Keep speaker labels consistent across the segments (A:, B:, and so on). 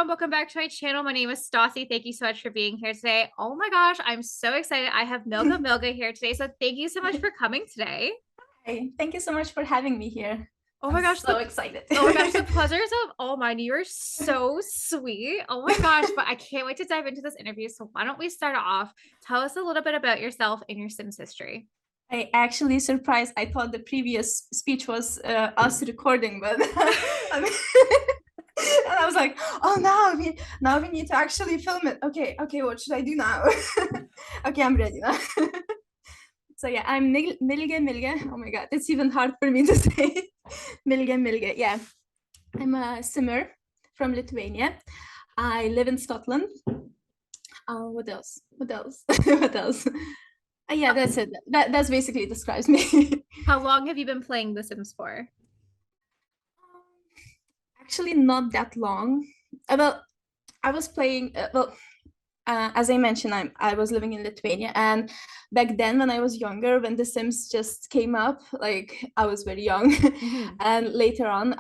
A: everyone. Welcome back to my channel. My name is Stassi. Thank you so much for being here today. Oh my gosh, I'm so excited. I have Milgemilge here today. So thank you so much for coming today.
B: Hi, thank you so much for having me here.
A: Oh
B: I'm
A: my gosh,
B: so excited.
A: the pleasure is all mine. You are so sweet. Oh my gosh, but I can't wait to dive into this interview. So why don't we start off? Tell us a little bit about yourself and your Sims history.
B: I actually surprised. I thought the previous speech was us recording, but I mean, and I was like, oh, now we need to actually film it. Okay, what should I do now? Okay, I'm ready now. So yeah, I'm Milgemilge. Oh my God, it's even hard for me to say. Milgemilge. Yeah, I'm a simmer from Lithuania. I live in Scotland. What else? What else? What else? Yeah, that's it. That's basically describes me.
A: How long have you been playing The Sims for?
B: Actually, not that long. Well, I was playing. As I mentioned, I was living in Lithuania, and back then, when I was younger, when The Sims just came up, like I was very young, and later on,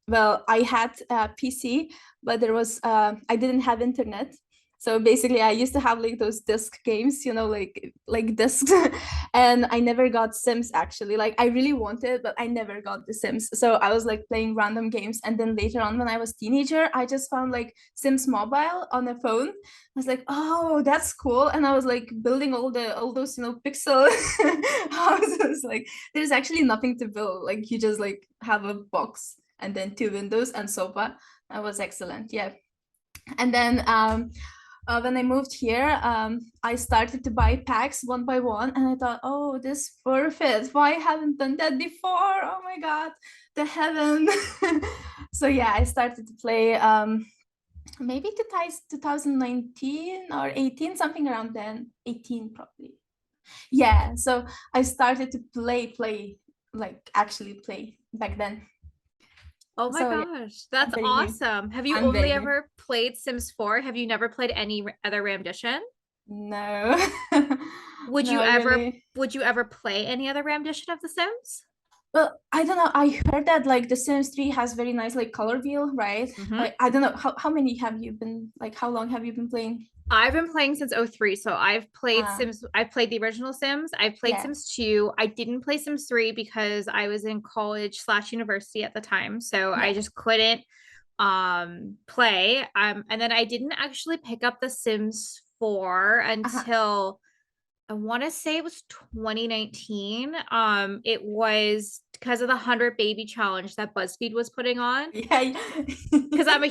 B: well, I had a PC, but I didn't have internet. So basically, I used to have like those disc games, like discs, and I never got Sims actually. Like I really wanted, but I never got the Sims. So I was like playing random games, and then later on, when I was teenager, I just found like Sims Mobile on a phone. I was like, oh, that's cool. And I was like building all those, pixel houses. Like there's actually nothing to build. Like you just like have a box and then two windows and sofa. That was excellent. Yeah. And then when I moved here, I started to buy packs one by one, and I thought, oh, this is worth it. Why I haven't done that before? Oh my God, the heaven. So yeah, I started to play maybe 2019 or 18, something around then, 18 probably. Yeah, so I started to play, like actually play back then.
A: Oh my
B: So yeah,
A: gosh,
B: I'm
A: that's
B: very new.
A: awesome. Have you
B: I'm
A: only
B: very new.
A: ever played Sims 4? Have you never played any other rendition?
B: No,
A: Would you
B: no,
A: ever
B: really.
A: would you ever play any other rendition of The Sims?
B: Well, I don't know. I heard that like the Sims 3 has very nice like color wheel, right?
A: Hmm.
B: Like I don't know how many have you been like how long have you been playing?
A: I've been playing since '03, so
B: Uh
A: I've played the original Sims. I've played
B: yeah.
A: Sims 2. I didn't play Sims 3 because I was in college slash university at the time. So I
B: Yeah.
A: just couldn't play. And then I didn't actually pick up the Sims 4
B: Uh-huh.
A: until I want to say it was 2019. It was because of the 100 baby challenge that BuzzFeed was putting on.
B: Yeah.
A: Because I'm a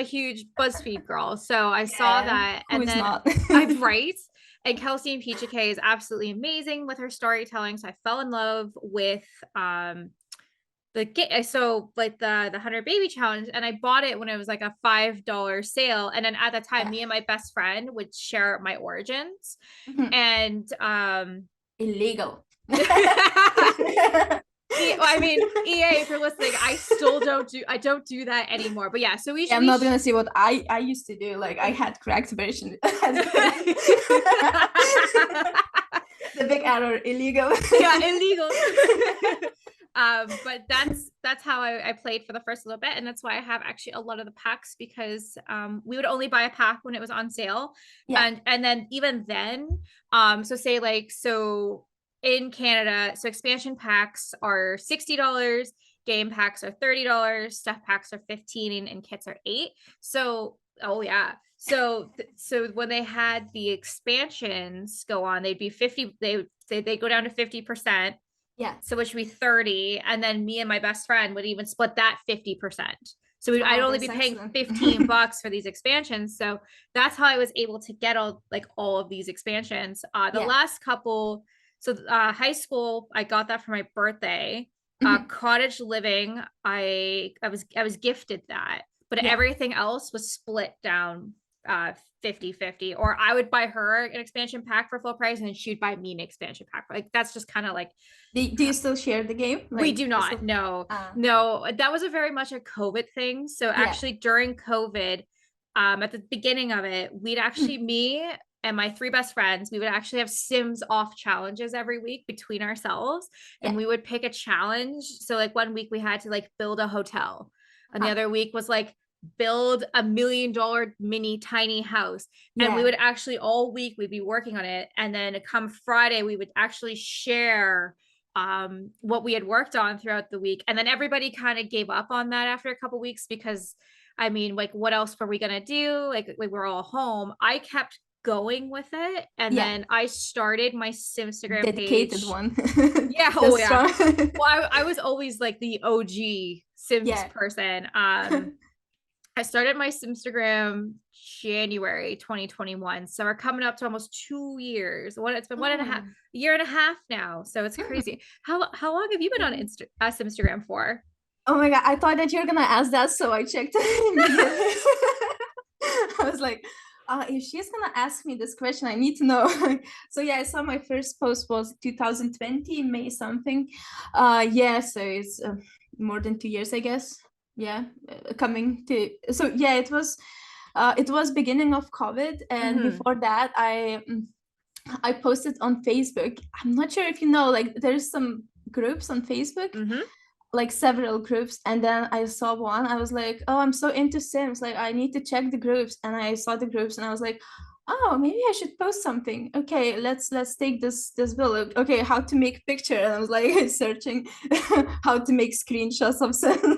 A: huge BuzzFeed girl, so I saw
B: Yeah.
A: that,
B: Who
A: and
B: is
A: then
B: not?
A: I'm right. And Kelsey and Peach K is absolutely amazing with her storytelling. So I fell in love with so like the 100 baby challenge, and I bought it when it was like a $5 sale. And then at the time,
B: Yeah.
A: me and my best friend would share my origins,
B: Mhm.
A: and
B: Illegal.
A: I mean, EA, if you're listening, I don't do that anymore. But yeah, so we
B: Yeah, I'm
A: we
B: not gonna say what I used to do. Like I had cracked version. The big error, illegal.
A: Yeah, illegal. But that's how I played for the first little bit, and that's why I have actually a lot of the packs, because we would only buy a pack when it was on sale,
B: Yeah.
A: and then even then, so say like so in Canada, so expansion packs are $60, game packs are $30, stuff packs are 15, and kits are 8. So oh yeah. So when they had the expansions go on, they'd be 50, they go down to 50%,
B: Yeah.
A: so which would be 30, and then me and my best friend would even split that 50%. So I'd
B: Oh,
A: only be
B: that's
A: paying
B: excellent.
A: 15 bucks for these expansions. So that's how I was able to get all of these expansions. The
B: Yeah.
A: last couple, so high school, I got that for my birthday.
B: Mhm.
A: Cottage living, I was gifted that, but
B: Yeah.
A: everything else was split down 50-50, or I would buy her an expansion pack for full price, and then she'd buy me an expansion pack. Like that's just kind of like
B: Do you still share the game?
A: we
B: Like
A: do
B: you
A: not.
B: still
A: No,
B: uh
A: no, that was a very much a COVID thing. So
B: yeah.
A: actually during COVID, at the beginning of it, we'd actually, me and my three best friends, we would actually have Sims off challenges every week between ourselves, and
B: Yeah.
A: we would pick a challenge. So like one week we had to like build a hotel, and the
B: Uh-huh.
A: other week was like build $1 million mini tiny house. And we
B: Yeah.
A: would actually all week we'd be working on it. And then come Friday, we would actually share what we had worked on throughout the week. And then everybody kind of gave up on that after a couple weeks because I mean, like, what else were we gonna do? Like we were all home. I kept going with it, and
B: Yeah.
A: then I started my Simstagram
B: Dedicated
A: page.
B: one.
A: Yeah, oh
B: Just
A: yeah.
B: strong.
A: Well, I was always like the OG Sims
B: Yeah.
A: person. I started my Simstagram January 2021. So we're coming up to almost 2 years. It's been one and a half,
B: Oh.
A: year and a half now. So it's crazy. How long have you been on Simstagram for?
B: Oh my God, I thought that you were gonna ask that, so I checked immediately. I was like, if she's gonna ask me this question, I need to know. So yeah, I saw my first post was 2020, May something. Yeah, so it's more than 2 years, I guess. Yeah, coming to, so yeah, it was beginning of COVID, and before that, I posted on Facebook. I'm not sure if you know, like there's some groups on Facebook, like several groups, and then I saw one. I was like, oh, I'm so into Sims, like I need to check the groups. And I saw the groups and I was like, oh, maybe I should post something. Okay, let's take this bill. Okay, how to make picture. And I was like searching how to make screenshots of Sims.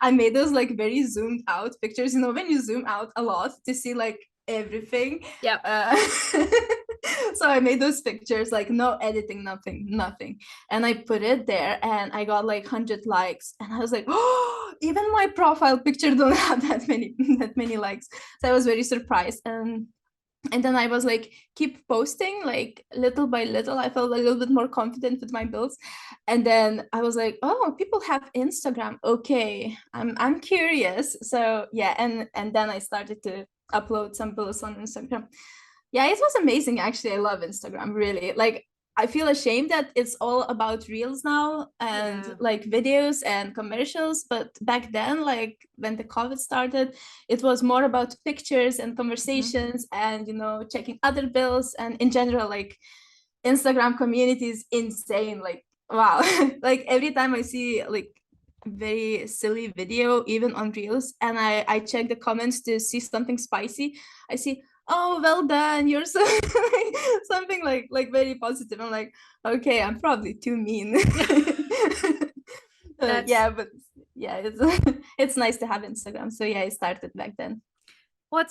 B: I made those like very zoomed out pictures, you know, when you zoom out a lot to see like everything.
A: Yep.
B: So I made those pictures, like no editing, nothing. And I put it there and I got like 100 likes. And I was like, oh, even my profile picture don't have that many likes. So I was very surprised. And then I was like, keep posting, like little by little. I felt a little bit more confident with my builds. And then I was like, oh, people have Instagram. Okay, I'm curious. So yeah, and then I started to upload some builds on Instagram. Yeah, it was amazing. Actually, I love Instagram, really. Like, I feel ashamed that it's all about reels now and
A: Yeah.
B: like videos and commercials. But back then, like when the COVID started, it was more about pictures and conversations and, you know, checking other bills. And in general, like Instagram community is insane. Like, wow. Like every time I see like very silly video, even on reels, and I check the comments to see something spicy, I see, oh, well done, you're so something like very positive. I'm like, okay, I'm probably too mean.
A: That's
B: Yeah, but yeah, it's it's nice to have Instagram. So yeah, I started back then.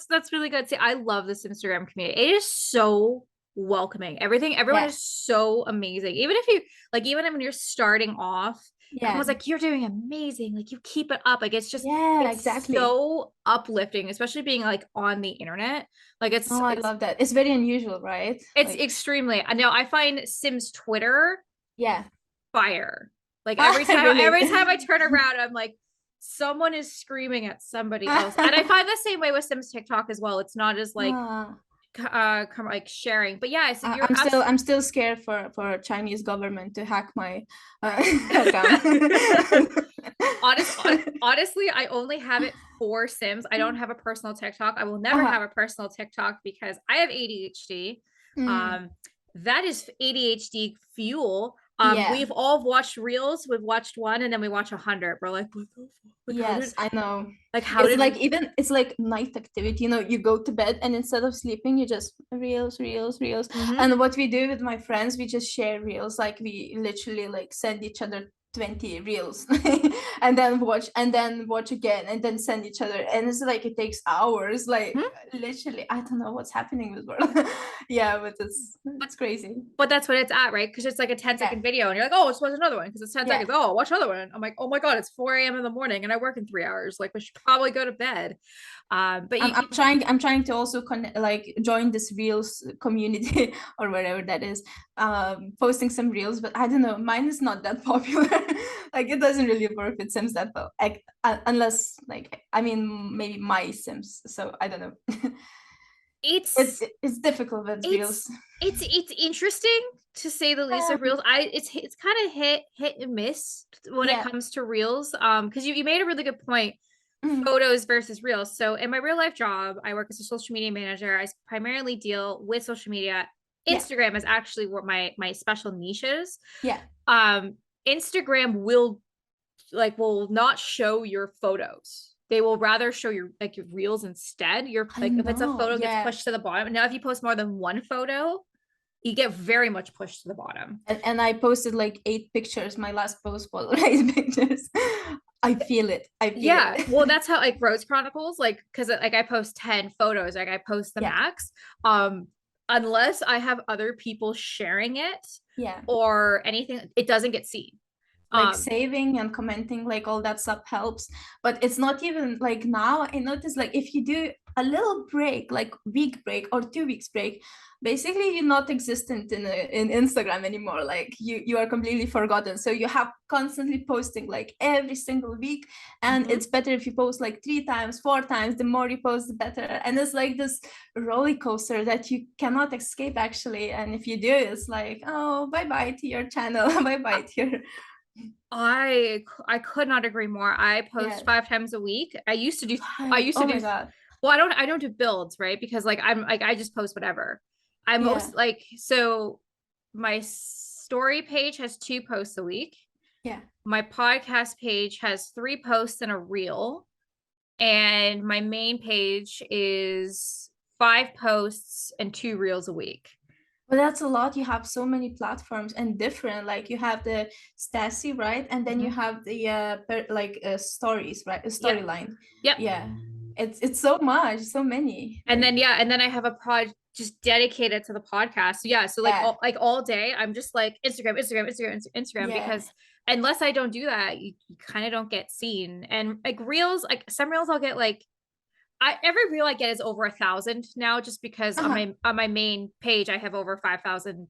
A: that's really good. See, I love this Instagram community. It is so welcoming. Everyone
B: Yeah,
A: is so amazing. Even if you like, even when you're starting off,
B: yeah,
A: everyone's like, you're doing amazing. Like you keep it up. Like
B: yeah,
A: it's
B: exactly.
A: so uplifting, especially being like on the internet. Like
B: Oh, I love that. It's very unusual, right?
A: it's
B: Like,
A: extremely. I know I find Sims Twitter
B: yeah.
A: fire. Like
B: Ah, really?
A: every time I turn around, I'm like, someone is screaming at somebody else. And I find the same way with Sims TikTok as well. It's not as like
B: Ah.
A: like sharing. But yeah, so you're
B: I'm still scared for Chinese government to hack my account.
A: honestly, I only have it for Sims. I don't have a personal TikTok. I will never
B: Uh-huh.
A: have a personal TikTok because I have ADHD.
B: Mm,
A: Um, that is ADHD fuel.
B: yeah.
A: We've all watched reels. We've watched one and then we watch 100. We're like, what the fuck?
B: Yes, I know.
A: How
B: It's
A: did
B: like
A: we
B: even it's like night activity. You know, you go to bed and instead of sleeping, you just reels, reels, reels.
A: Mhm.
B: And what we do with my friends, we just share reels. Like we literally like send each other 20 reels and then watch again and then send each other. And it's like it takes hours. Like
A: Mhm.
B: literally, I don't know what's happening with world. Yeah, but
A: But
B: it's crazy.
A: but that's what it's at, right? Because it's like a 10
B: Yeah,
A: second video, and you're like, oh, let's watch another one because it's 10
B: yeah.
A: seconds. Oh, watch another one. I'm like, oh my god, it's 4 a.m. in the morning, and I work in 3 hours. Like, we should probably go to bed. But
B: I'm trying to also like join this reels community or wherever that is, posting some reels, but I don't know, mine is not that popular. Like it doesn't really work with Sims that well, like, unless like, I mean, maybe my Sims, so I don't know.
A: it's
B: It's difficult with
A: it's
B: reels.
A: it's interesting to say the least of reels. It's kind of hit and miss when it
B: Yeah.
A: comes to reels. Because you made a really good point.
B: Mm,
A: Photos versus reels. So in my real life job, I work as a social media manager. I primarily deal with social media.
B: yeah,
A: Instagram is actually where my special niche is.
B: yeah.
A: Um, Instagram will not show your photos. they will rather show your like your reels instead. Your
B: I
A: like if it's a
B: know.
A: photo gets
B: Yeah.
A: pushed to the bottom. Now if you post more than one photo, you get very much pushed to the bottom.
B: And I posted like 8 pictures. My last post was 8 pictures. I feel it. I feel
A: Yeah,
B: it.
A: well, that's how like Rose Chronicles, like because like I post 10 photos, like I post the
B: Yeah.
A: max. Um, unless I have other people sharing it
B: Yeah.
A: or anything, it doesn't get seen.
B: Like
A: Um,
B: saving and commenting, like all that stuff helps, but it's not even like now I notice like if you do a little break, like week break or 2 weeks break, basically you're not existent in Instagram anymore. Like you are completely forgotten, so you have constantly posting like every single week, and it's better if you post like 3 times 4 times. The more you post the better, and it's like this roller coaster that you cannot escape actually. And if you do, it's like, oh, bye bye to your channel. Bye bye to your
A: I could not agree more. I
B: yeah.
A: post 5 times a week. I
B: Five.
A: used to
B: Oh my
A: do
B: God.
A: well, I don't do builds, right? Because like I'm like I just post whatever. I
B: Yeah.
A: most like so my story page has 2 posts a week.
B: Yeah.
A: My podcast page has 3 posts and a reel. And my main page is 5 posts and 2 reels a week.
B: But that's a lot. You have so many platforms and different, like you have the Stassi, right? And then you
A: Mhm.
B: have the stories, right? A
A: Yep.
B: storyline.
A: Yep.
B: Yeah. It's so much, so many.
A: And
B: Like,
A: then yeah, and then I have a pod just dedicated to the podcast. So yeah, so
B: yeah.
A: like all day, I'm just like Instagram
B: Yeah.
A: because unless I don't do that, you kind of don't get seen. And like reels, like some reels I'll get like every reel I get is over 1,000 now, just because
B: Uh-huh.
A: on my main page I have over 5,000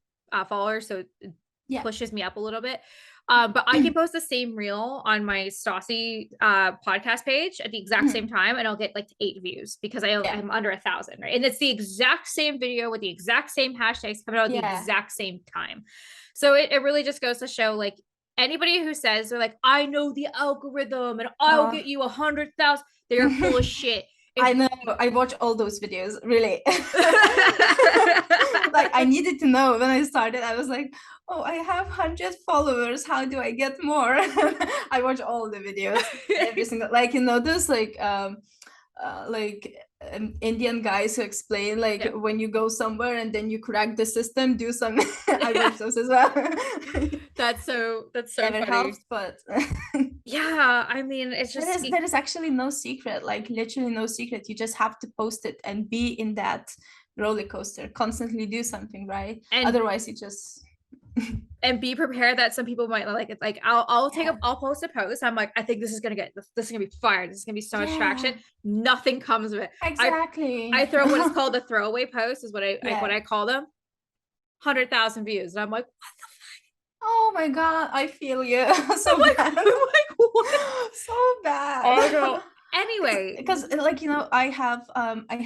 A: followers, so it
B: Yeah.
A: pushes me up a little bit. But I can post the same reel on my Stassi podcast page at the exact same
B: Mhm.
A: time, and I'll get like 8 views because
B: Yeah.
A: I'm under 1,000, right? And it's the exact same video with the exact same hashtags coming out at the
B: Yeah.
A: exact same time. So it really just goes to show like anybody who says they're like, I know the algorithm and I'll
B: Uh,
A: get you 100,000, they are full of shit. If
B: I know, I watch all those videos, really. Like I needed to know when I started. I was like, oh, I have 100 followers. How do I get more? I watch all the videos, every single, like those like Indian guys who explain like
A: Yeah.
B: when you go somewhere and then you crack the system, do some. I
A: Yeah.
B: watch those as well.
A: That's so
B: Never
A: funny.
B: helps, but
A: Yeah, I mean, it's
B: there
A: just
B: is there is actually no secret, like literally no secret. You just have to post it and be in that roller coaster, constantly do something, right?
A: and
B: Otherwise, you just
A: be prepared that some people might like it. Like
B: yeah,
A: I'll post a post. I'm like, I think this is gonna be fired. This is gonna be so much traction.
B: yeah,
A: Nothing comes of it. I
B: exactly.
A: throw what is called a throwaway post is what I like what
B: Yeah.
A: I call them. 100,000 views. And I'm like,
B: Oh my God, I feel you.
A: I'm
B: So
A: like,
B: bad.
A: I'm like, what?
B: So bad.
A: I know.
B: It's
A: Anyway,
B: because like I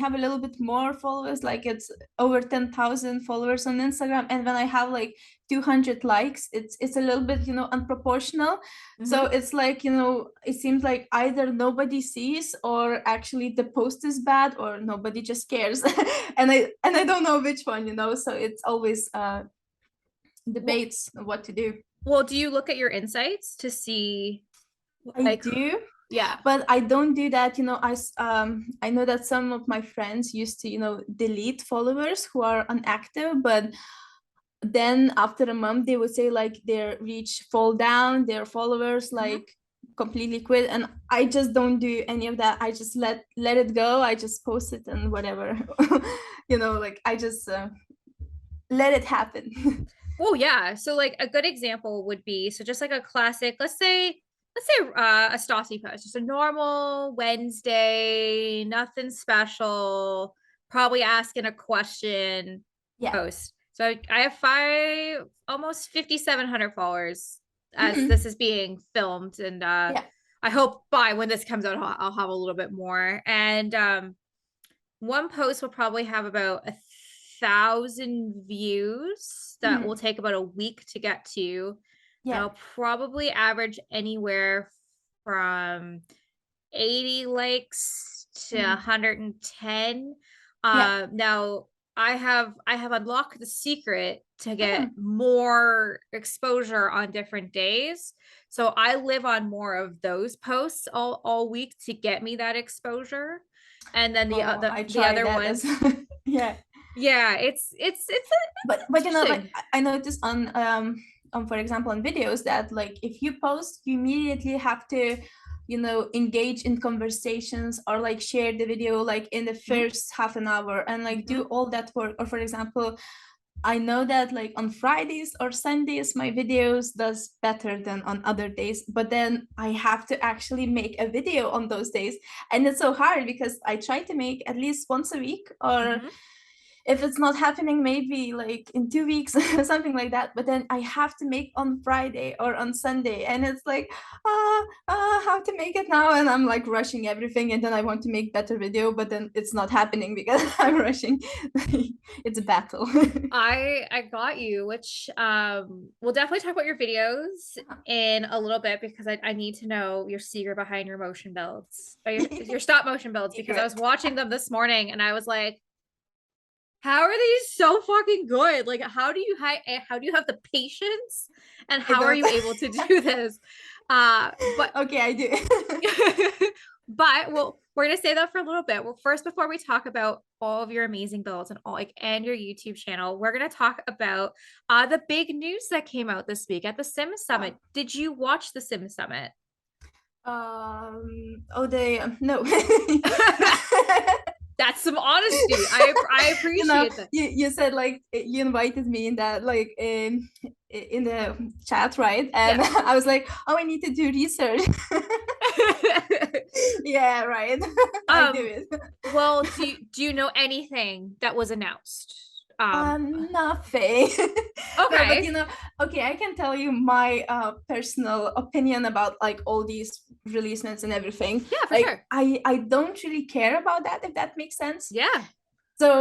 B: have a little bit more followers, like it's over 10,000 followers on Instagram, and when I have like 200 likes, it's a little bit unproportional. So
A: mhm.
B: it's like it seems like either nobody sees, or actually the post is bad, or nobody just cares. And I don't know which one, so it's always
A: Well,
B: debates of what to do.
A: well, do you look at your insights to see
B: I
A: like
B: do,
A: yeah.
B: but I don't do that. I know that some of my friends used to delete followers who are inactive, but then after a month they would say like their reach fall down, their followers
A: Mhm.
B: like completely quit, and I just don't do any of that. I just let it go. I just post it and whatever. Like I just let it happen.
A: Oh yeah. So like a good example would be so just like a classic, let's say a Stassi post, just a normal Wednesday, nothing special, probably asking a question
B: Yeah.
A: post. So I have five almost 5,700 followers as
B: Mhm.
A: this is being filmed, and
B: Yeah.
A: I hope by when this comes out I'll have a little bit more. And one post will probably have about 1,000 views that will
B: Mhm.
A: take about a week to get to. And
B: Yeah.
A: I'll probably average anywhere from 80 likes to
B: Mhm.
A: 110.
B: Yeah.
A: Now I have unlocked the secret to get
B: Mm.
A: more exposure on different days. So I live on more of those posts all week to get me that exposure. And then
B: Oh, I
A: the
B: try
A: other
B: that as
A: ones,
B: yeah.
A: yeah,
B: But you know, like
A: interesting.
B: I noticed on for example on videos that like if you post, you immediately have to, you know, engage in conversations or like share the video like in the
A: Mhm,
B: first half an hour and like do
A: mhm,
B: all that work. Or for example, I know that like on Fridays or Sundays my videos does better than on other days, but then I have to actually make a video on those days. And it's so hard because I try to make at least once a week, or
A: mhm.
B: if it's not happening, maybe like in 2 weeks or something like that. But then I have to make on Friday or on Sunday, and it's like, how to make it now? And I'm like rushing everything, and then I want to make better video, but then it's not happening because I'm rushing. It's a battle.
A: I got you, which we'll definitely talk about your videos in a little bit because I need to know your secret behind your motion builds, or your stop motion builds, because I was
B: Secret.
A: watching them this morning and I was like, how are these so fucking good? Like, how do you have the patience and
B: I
A: how are
B: don't.
A: you able to do this? But
B: Okay, I do.
A: but well, we're gonna say that for a little bit. Well, first, before we talk about all of your amazing builds and all like and your YouTube channel, we're gonna talk about the big news that came out this week at the Sim
B: Oh.
A: Summit. Did you watch the Sim Summit?
B: Oh, they no.
A: That's some honesty. I
B: You know,
A: appreciate that.
B: you said like you invited me in that like in the chat, right? And
A: Yeah.
B: I was like, oh, I need to do research. Yeah, right. I do
A: um,
B: it.
A: well, do you know anything that was announced?
B: Nothing. No, but you
A: Okay.
B: know, okay, I can tell you my personal opinion about like all these releasements and everything.
A: Yeah, for
B: Like
A: sure.
B: I don't really care about that, if that makes sense.
A: Yeah.
B: So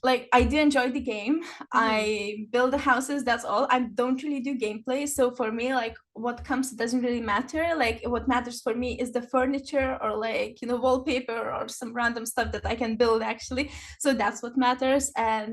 B: like I do enjoy the game.
A: Mhm.
B: I build the houses, that's all. I don't really do gameplay. So for me, like what comes doesn't really matter. Like what matters for me is the furniture or like, you know, wallpaper or some random stuff that I can build actually. So that's what matters. And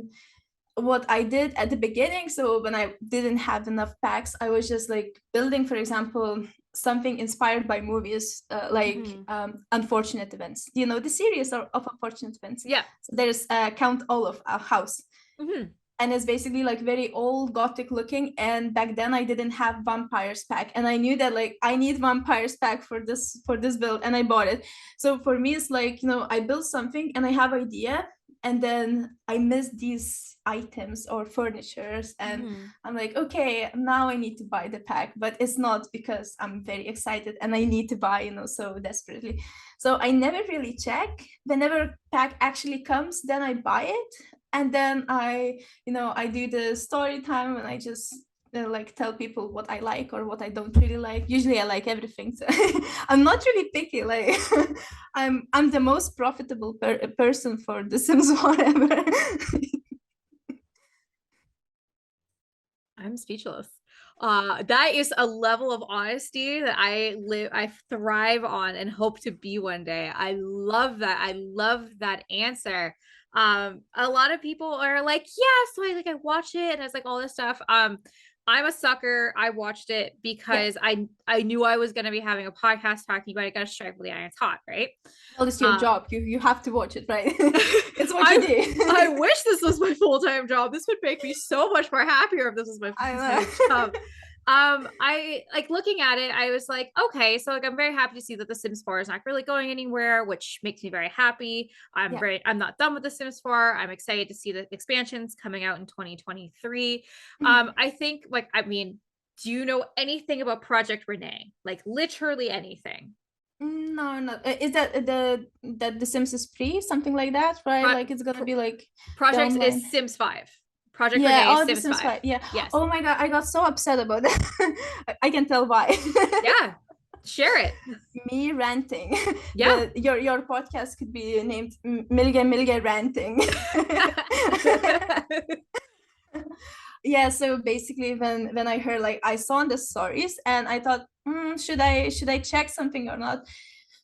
B: what I did at the beginning, so when I didn't have enough packs, I was just like building, for example, something inspired by movies, like
A: Mhm.
B: Unfortunate Events. You know, the series of Unfortunate Events.
A: Yeah.
B: So there's Count Olaf, a house.
A: Mhm.
B: And it's basically like very old gothic looking. And back then I didn't have vampires pack. And I knew that like I need vampires pack for this build, and I bought it. So for me, it's like, you know, I build something and I have idea, and then I miss these items or furnitures, and
A: Mhm.
B: I'm like, okay, now I need to buy the pack, but it's not because I'm very excited and I need to buy, you know, so desperately. So I never really check. Whenever pack actually comes, then I buy it, and then I, you know, I do the story time and I just like tell people what I like or what I don't really like. Usually I like everything, so I'm not really picky. Like I'm the most profitable person for The Sims forever.
A: I'm speechless. That is a level of honesty that I thrive on and hope to be one day. I love that. I love that answer. A lot of people are like, yeah, so I watch it and it's like all this stuff. I'm a sucker. I watched it
B: Yeah,
A: because I knew I was gonna be having a podcast talking about it. Gotta strike while the iron's hot, right?
B: well, it's your
A: Uh,
B: job. You have to watch it, right? It's what you
A: I I
B: do.
A: wish this was my full-time job. This would make me so much more happier if this was my
B: I
A: full-time job.
B: know.
A: I like looking at it, I was like, okay, so like I'm very happy to see that the Sims 4 is not really going anywhere, which makes me very happy.
B: Yeah.
A: I'm not done with the Sims 4. I'm excited to see the expansions coming out in 2023.
B: Mhm.
A: I think like I mean, do you know anything about Project Renee? Like literally anything.
B: No, no. Is that the Sims is free, something like that, right?
A: Pro-
B: Like it's gonna be like the
A: Project
B: online.
A: is Sims 5. Project
B: Yeah,
A: Renee is
B: oh, The
A: Sims
B: Sims
A: 5.
B: 5. Yeah.
A: Yes.
B: Oh my God, I got so upset about that. I can tell why.
A: Yeah. Share it.
B: Me ranting.
A: Yeah.
B: Your podcast could be named Milgemilge ranting. Yeah, so basically when I heard, like I saw on the stories and I thought, should I check something or not?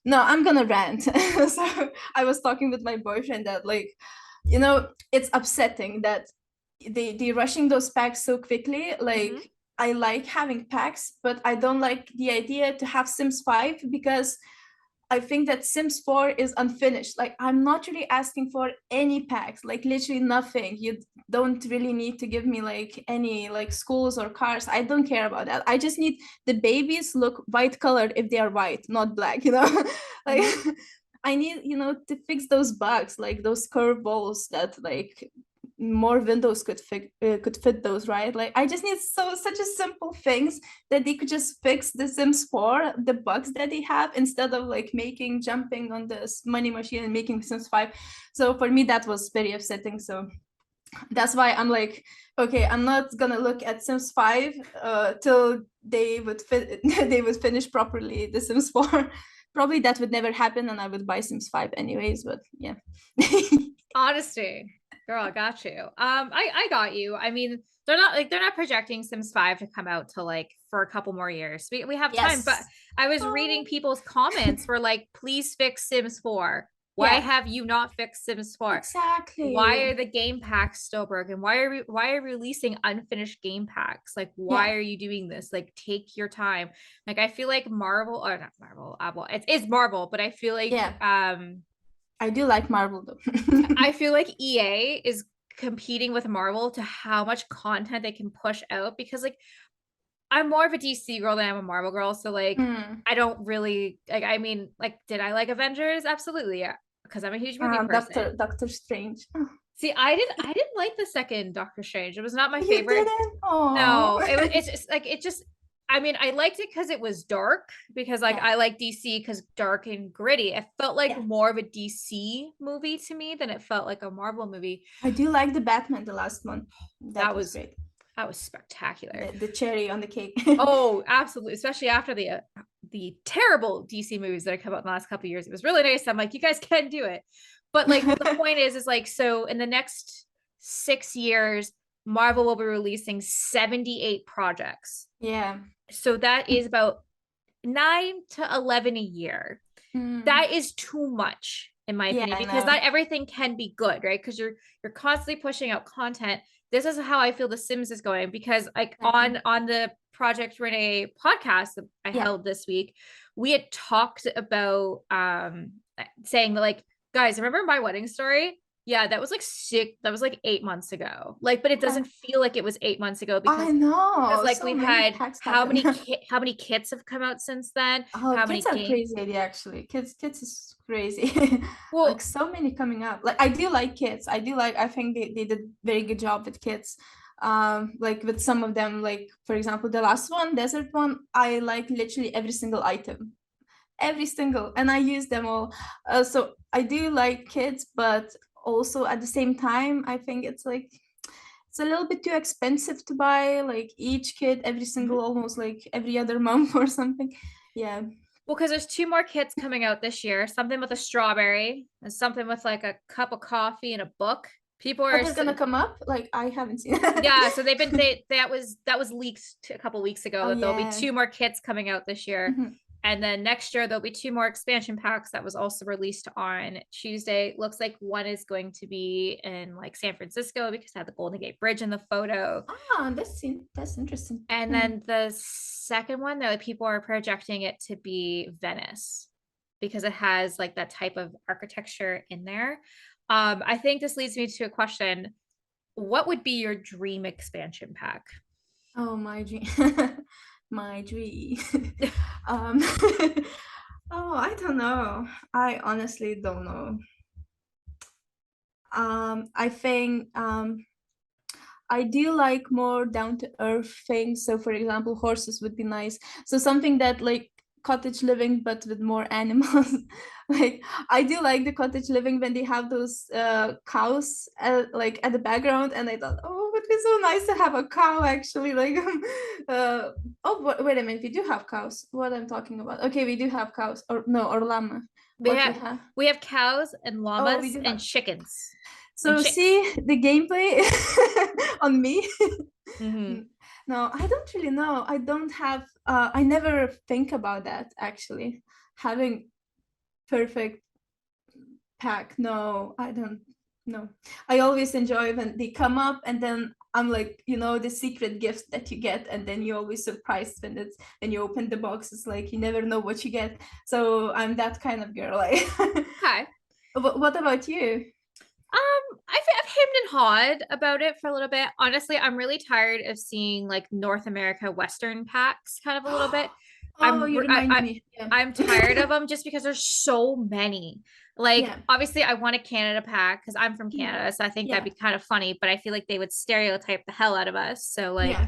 B: No, I'm gonna rant. So I was talking with my boyfriend that like you know, it's upsetting that they rushing those packs so quickly. Like, I like having packs, but I don't like the idea to have Sims 5 because I think that Sims 4 is unfinished. Like, I'm not really asking for any packs, like literally nothing. You don't really need to give me like any like schools or cars. I don't care about that. I just need the babies look white colored if they are white, not black, you know? Like, I need, you know, to fix those bugs, like those curve balls that like more windows could fit those, right? Like, I just need such a simple things that they could just fix the Sims 4, the bugs that they have, instead of like jumping on this money machine and making Sims 5. So for me, that was very upsetting. So that's why I'm like, okay, I'm not gonna look at Sims 5 till they would they would finish properly the Sims 4. Probably that would never happen, and I would buy Sims 5 anyways. But yeah.
A: Honesty. Girl, I got you. I got you. I mean, they're not projecting Sims 5 to come out till like for a couple more years. We have time, but
B: Yes.
A: I was reading people's comments were like, please fix Sims 4. Why
B: Yeah.
A: have you not fixed Sims 4? Why
B: Exactly.
A: are the game packs still broken? Why are releasing unfinished game packs? Like, why
B: Yeah.
A: are you doing this? Like, take your time. Like, I feel like Marvel, or not Marvel, Apple, it's Marvel, but I feel like
B: Yeah. I do like Marvel though.
A: I feel like EA is competing with Marvel to how much content they can push out, because like I'm more of a DC girl than I'm a Marvel girl. So like I don't really like, I mean, like, did I like Avengers? Absolutely, yeah. Because I'm a huge movie person.
B: Doctor Strange.
A: See, I didn't like the second Doctor Strange. It was not my
B: You
A: favorite.
B: didn't? Oh.
A: No, it's just like it just, I mean, I liked it because it was dark, because like
B: Yeah.
A: I like DC because dark and gritty. It felt like
B: Yeah.
A: more of a DC movie to me than it felt like a Marvel movie.
B: I do like the Batman, the last one. That
A: That
B: was
A: was
B: great.
A: that was spectacular.
B: The cherry on the cake.
A: Oh, absolutely. Especially after the terrible DC movies that have come out in the last couple of years. It was really nice. I'm like, you guys can do it. But like the point is like, so in the next 6 years, Marvel will be releasing 78 projects.
B: Yeah.
A: So that is about 9 to 11 a year. That is too much in my
B: Yeah,
A: opinion,
B: I
A: because
B: know.
A: not everything can be good, right? Because you're constantly pushing out content. This is how I feel The Sims is going, because like
B: Exactly.
A: on the Project Renee podcast that I
B: Yeah.
A: held this week, we had talked about saying that, like, guys, remember my wedding story? Yeah, that was like 8 months ago. Like, but it
B: Yeah.
A: doesn't feel like it was 8 months ago,
B: I
A: because
B: know.
A: like
B: So
A: we've
B: many
A: had
B: packs happen.
A: how many kits have come out since then?
B: Oh,
A: How
B: kids
A: many
B: are
A: games?
B: crazy, actually. Kids is crazy. Like,
A: Well,
B: so many coming up. Like, I do like kids. I think they did very good job with kids. Like with some of them, like for example, the last one, desert one, I like literally every single item. Every single, and I use them all. So I do like kids, but also at the same time, I think it's like it's a little bit too expensive to buy like each kid every single, almost like every other month or something. Yeah.
A: well, because there's two more kits coming out this year. Something with a strawberry and something with like a cup of coffee and a book. People
B: But
A: are
B: they're gonna come up? Like, I haven't seen
A: yeah, so that was leaked a couple weeks ago
B: Oh
A: that there'll be
B: yeah.
A: two more kits coming out this year.
B: Mhm.
A: And then next year there'll be two more expansion packs that was also released on Tuesday. Looks like one is going to be in like San Francisco because it had the Golden Gate Bridge in the photo.
B: That's interesting.
A: And then the second one, though, people are projecting it to be Venice because it has like that type of architecture in there. I think this leads me to a question. What would be your dream expansion pack?
B: Oh, my dream. My dream. um oh, I don't know. I honestly don't know. I think I do like more down to earth things. So, for example, horses would be nice. So, something that like cottage living, but with more animals. Like, I do like the cottage living when they have those cows like at the background. And I thought, oh, it would be so nice to have a cow actually. Like, wait a minute, we do have cows. What I'm talking about? Okay, we do have cows, or no, or llama.
A: We
B: What we
A: have
B: have?
A: we have cows and
B: Oh, we
A: llamas
B: do
A: and
B: have.
A: chickens and
B: So
A: chicks.
B: see the gameplay on me.
A: Mm-hmm.
B: No, I don't really know. I don't have I never think about that actually. Having perfect pack. No, I don't. No, I always enjoy when they come up, and then I'm like, the secret gift that you get, and then you're always surprised when you open the box. It's like you never know what you get. So I'm that kind of girl.
A: Okay.
B: What about you?
A: I've hemmed and hawed about it for a little bit. Honestly, I'm really tired of seeing like North America Western packs kind of a little bit.
B: Oh, you remind me. Yeah.
A: I'm tired of them just because there's so many. Like,
B: Yeah.
A: obviously, I want a Canada pack because I'm from
B: Yeah.
A: Canada, so I think that'd
B: Yeah.
A: be kind of funny. But I feel like they would stereotype the hell out of us. So like,
B: Yeah.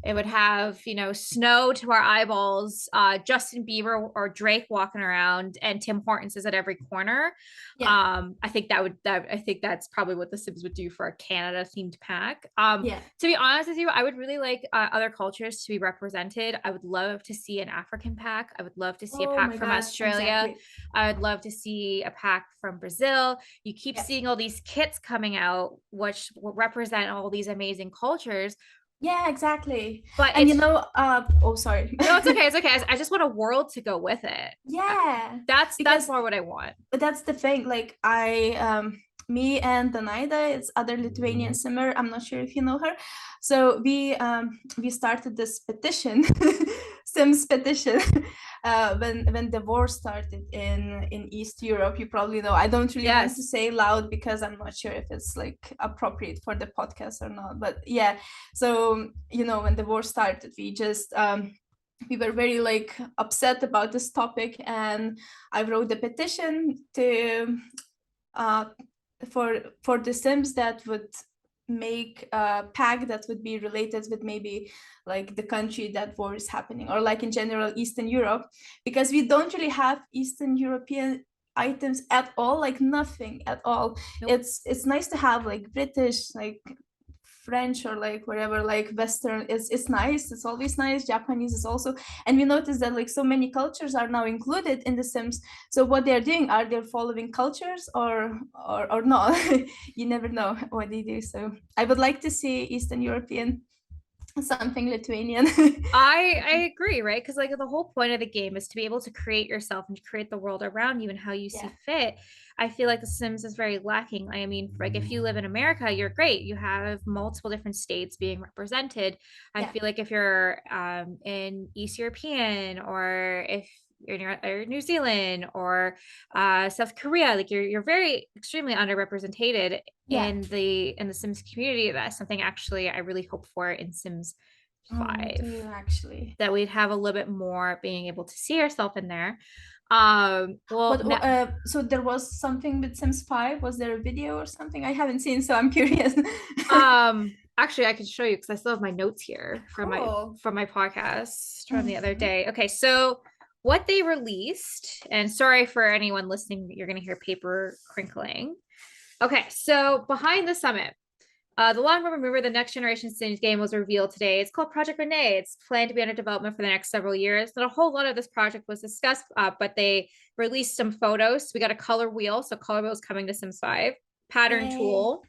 A: it would have, snow to our eyeballs, Justin Bieber or Drake walking around, and Tim Hortons is at every corner.
B: Yeah.
A: I think I think that's probably what The Sims would do for a Canada themed pack.
B: Yeah.
A: To be honest with you, I would really like other cultures to be represented. I would love to see an African pack. I would love to see a
B: Oh
A: pack
B: my
A: from
B: God,
A: Australia.
B: exactly.
A: I would love to see a pack from Brazil. You keep
B: Yeah.
A: seeing all these kits coming out, which will represent all these amazing cultures.
B: Yeah, exactly.
A: But
B: And oh, sorry.
A: no, it's okay. It's okay. I just want a world to go with it.
B: Yeah,
A: That's
B: because
A: more what I want.
B: that's the thing. Like me and Danaida, it's other Lithuanian simmer. I'm not sure if you know her. So we started this petition, Sims petition, when the war started in East Europe. You probably know. I don't really want to
A: Yes.
B: say loud because I'm not sure if it's like appropriate for the podcast or not. But yeah, so when the war started, we were very like upset about this topic, and I wrote a petition to uh, for the Sims that would make a pack that would be related with maybe like the country that war is happening, or like in general Eastern Europe, because we don't really have Eastern European items at all, like nothing at all.
A: Nope.
B: It's nice to have like British, like French, or like wherever, like Western. It's nice. It's always nice. Japanese is also, and we notice that like so many cultures are now included in the Sims. So what they're doing, are they following cultures or not? You never know what they do. So I would like to see Eastern European, something Lithuanian.
A: I agree, right? Because like the whole point of the game is to be able to create yourself and to create the world around you and how you
B: Yeah,
A: see fit. I feel like The Sims is very lacking. I mean, like if you live in America, you're great. You have multiple different states being represented. I
B: yeah,
A: feel like if you're in East European, or if you're in New Zealand or South Korea, like you're very extremely underrepresented
B: yeah.
A: in the Sims community. That's something actually I really hope for in Sims
B: Oh, me
A: 5,
B: too, actually.
A: that we'd have a little bit more being able to see ourselves in there. Well,
B: What,
A: now,
B: so there was something with Sims 5? Was there a video or something? I haven't seen, so I'm curious.
A: actually, I can show you because I still have my notes here
B: Cool.
A: from my podcast from the other
B: Mhm.
A: day. Okay, so what they released, and sorry for anyone listening, you're going to hear paper crinkling. Okay, so behind the summit, the long run remover, the next generation Sims game, was revealed today. It's called Project Renee. It's planned to be under development for the next several years. Not a whole lot of this project was discussed, but they released some photos. We got a color wheel, so color wheel is coming to Sims 5. Pattern
B: Yay.
A: tool,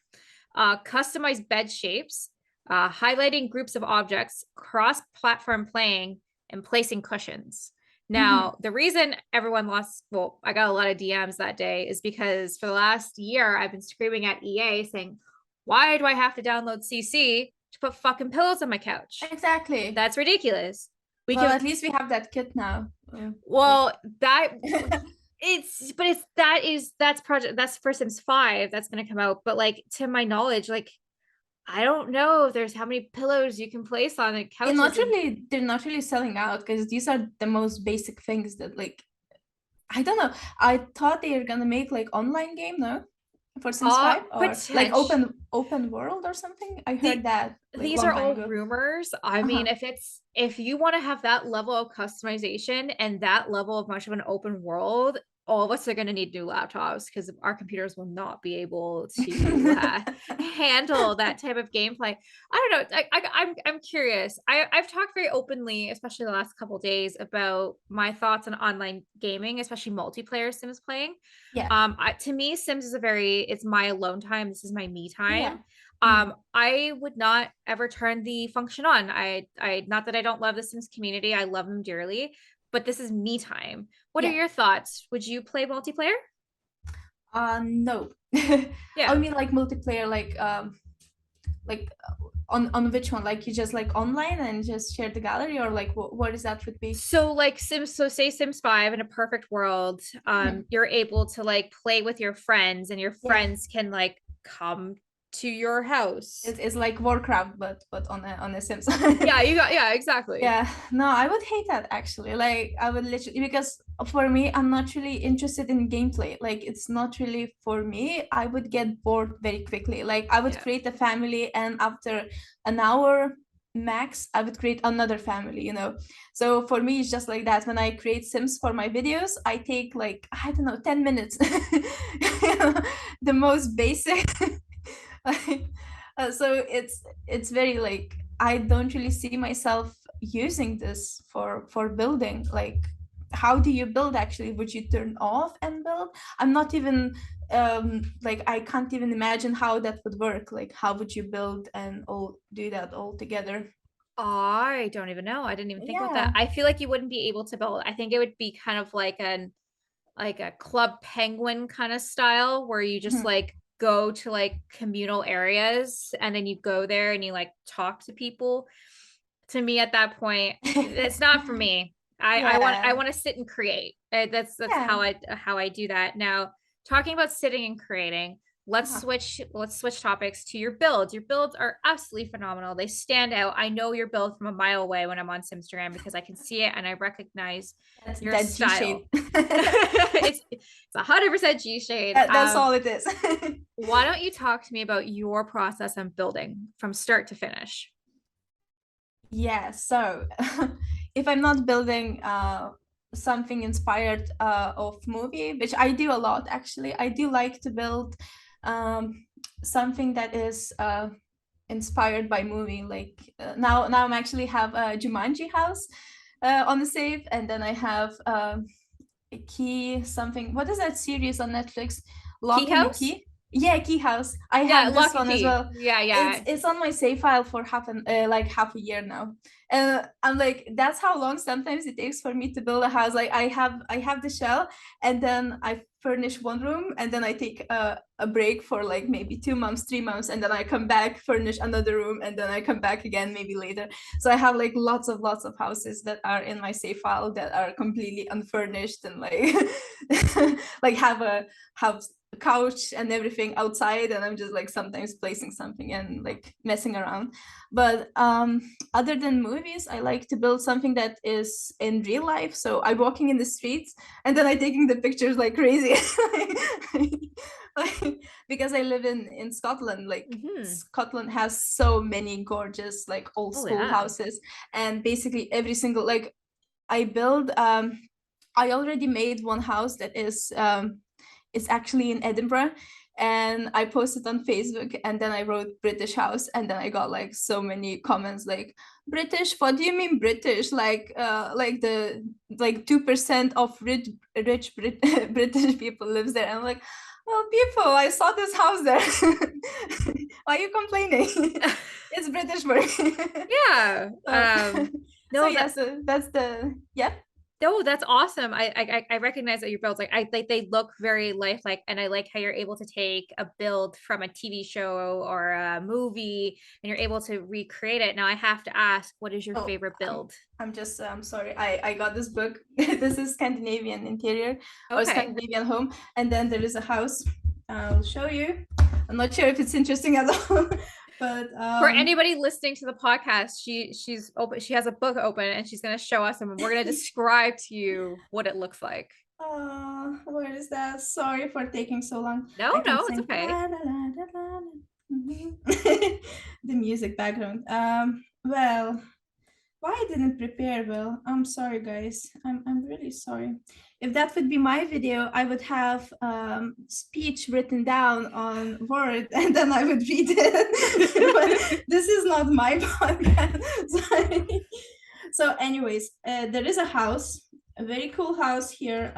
A: customized bed shapes, highlighting groups of objects, cross-platform playing, and placing cushions.
B: Mhm.
A: Now, the reason everyone lost, well, I got a lot of DMs that day, is because for the last year, I've been screaming at EA saying, why do I have to download CC to put fucking pillows on my couch?
B: Exactly.
A: That's ridiculous. We
B: Well,
A: can,
B: at least we have that kit now. Like,
A: well, that that's for Sims 5 that's going to come out. But like, to my knowledge, like, I don't know if there's how many pillows you can place on the couches. And
B: they're not really selling out, because these are the most basic things that, like, I don't know. I thought they were gonna make like online game, no? For Sims 5, or like
A: potential
B: open world or something. I heard
A: the
B: that like
A: these
B: long
A: are
B: time
A: all
B: ago.
A: rumors. I mean,
B: Uh-huh.
A: if you want to have that level of customization and that level of much of an open world, all of us are going to need new laptops because our computers will not be able to handle that type of gameplay. I don't know. I'm curious. I've talked very openly, especially the last couple of days, about my thoughts on online gaming, especially multiplayer Sims playing.
B: Yeah.
A: To me, Sims is it's my alone time. This is my me time.
B: Yeah. Mm.
A: I would not ever turn the function on. Not that I don't love the Sims community. I love them dearly, but this is me time. What are
B: Yeah.
A: your thoughts? Would you play multiplayer?
B: No. I
A: Yeah.
B: mean like multiplayer, like on which one? Like you just like online and just share the gallery, or like what is that would be?
A: So like Sims, so say Sims 5 in a perfect world,
B: Mhm.
A: you're able to like play with your friends and your
B: Yeah.
A: friends can like come to your house.
B: It's like Warcraft, but on a Sims.
A: Yeah, you got yeah, exactly.
B: Yeah, no, I would hate that actually. Like, I would literally, because for me, I'm not really interested in gameplay. Like, it's not really for me. I would get bored very quickly. Like, I would
A: Yeah.
B: create a family, and after an hour max, I would create another family, you know? So for me, it's just like that. When I create Sims for my videos, I take like, I don't know, 10 minutes. You know, the most basic. Like, so it's very like, I don't really see myself using this for building. Like, how do you build actually? Would you turn off and build? I'm not even like, I can't even imagine how that would work. Like, how would you build and all do that all together?
A: I don't even know. I didn't even think about that.
B: Yeah.
A: I feel like you wouldn't be able to build. I think it would be kind of like a Club Penguin kind of style where you just
B: Mhm.
A: like go to like communal areas and then you go there and you like talk to people. To me at that point, it's not for me. I
B: Yeah.
A: want to sit and create. That's
B: Yeah.
A: how I do that. Now, talking about sitting and creating,
B: Uh-huh.
A: let's switch topics to your builds. Your builds are absolutely phenomenal. They stand out. I know your build from a mile away when I'm on Simstagram because I can see it and I recognize
B: That's
A: your
B: that G
A: style.
B: shape.
A: It's 100% G shade.
B: That's all it is.
A: Why don't you talk to me about your process on building from start to finish?
B: Yeah, so if I'm not building something inspired of movie, which I do a lot actually, I do like to build um, something that is inspired by movie. Like now I'm actually have a Jumanji house on the save, and then I have a key something. What is that series on Netflix?
A: Key
B: Lock and the
A: house?
B: Key. Yeah, Key House. I
A: Yeah,
B: have this
A: lock and
B: one as
A: key.
B: well.
A: Yeah,
B: It's
A: yeah.
B: it's on my save file for half a year now. I'm like, that's how long sometimes it takes for me to build a house. Like, I have the shell, and then I furnish one room, and then I take a break for like maybe 2 months, 3 months, and then I come back, furnish another room, and then I come back again maybe later. So I have like lots of houses that are in my save file that are completely unfurnished, and like like have a couch and everything outside, and I'm just like sometimes placing something and like messing around. But other than movies, I like to build something that is in real life. So I'm walking in the streets, and then I taking the pictures like crazy. Like, because I live in Scotland. Like,
A: Hmm.
B: Scotland has so many gorgeous like old
A: Oh
B: school
A: yeah.
B: houses, and basically every single like I build I already made one house that is actually in Edinburgh, and I posted on Facebook, and then I wrote British house, and then I got like so many comments like, British, what do you mean British? Like the like 2% of rich British people lives there. And I'm like, well, people, I saw this house there. Why are you complaining? It's British for me.
A: Yeah.
B: So, so
A: No,
B: yeah,
A: that
B: so that's the yeah.
A: no, that's awesome. I recognize that your builds like I like they look very lifelike, and I like how you're able to take a build from a TV show or a movie and you're able to recreate it. Now I have to ask, what is your
B: Oh,
A: favorite
B: I'm
A: build?
B: I'm just sorry. I got this book. This is Scandinavian interior or
A: Okay.
B: Scandinavian home, and then there is a house. I'll show you. I'm not sure if it's interesting at all, but
A: For anybody listening to the podcast, she's open. She has a book open, and she's going to show us, and we're going to describe to you what it looks like.
B: where is that? Sorry for taking so long.
A: No,
B: I can
A: no, it's
B: sing
A: okay.
B: mhm. The music background. Well, why I didn't prepare well? I'm sorry, guys. I'm really sorry. If that would be my video, I would have speech written down on Word, and then I would read it. But this is not my podcast. Sorry. So, anyways, there is a house, a very cool house here,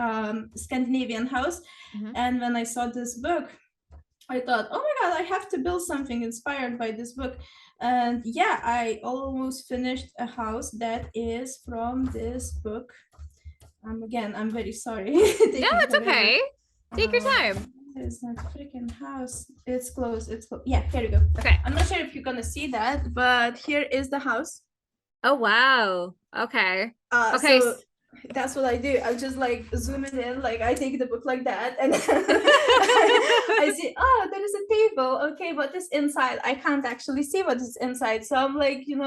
B: Scandinavian house.
A: Mhm.
B: And when I saw this book, I thought, oh my God, I have to build something inspired by this book. And yeah, I almost finished a house that is from this book. Again, I'm very sorry,
A: No,
B: taking
A: it's
B: forever.
A: okay. Take your
B: Um,
A: time.
B: There's a freaking house. It's closed. It's closed. Yeah, here we go.
A: Okay.
B: I'm not sure if you're gonna see that, but here is the house.
A: Oh, wow. Okay. Okay.
B: So that's what I do. I just like zoom it in, like I take the book like that, and I see, oh, there is a table. Okay, what is inside? I can't actually see what is inside, so I'm like,
A: Okay,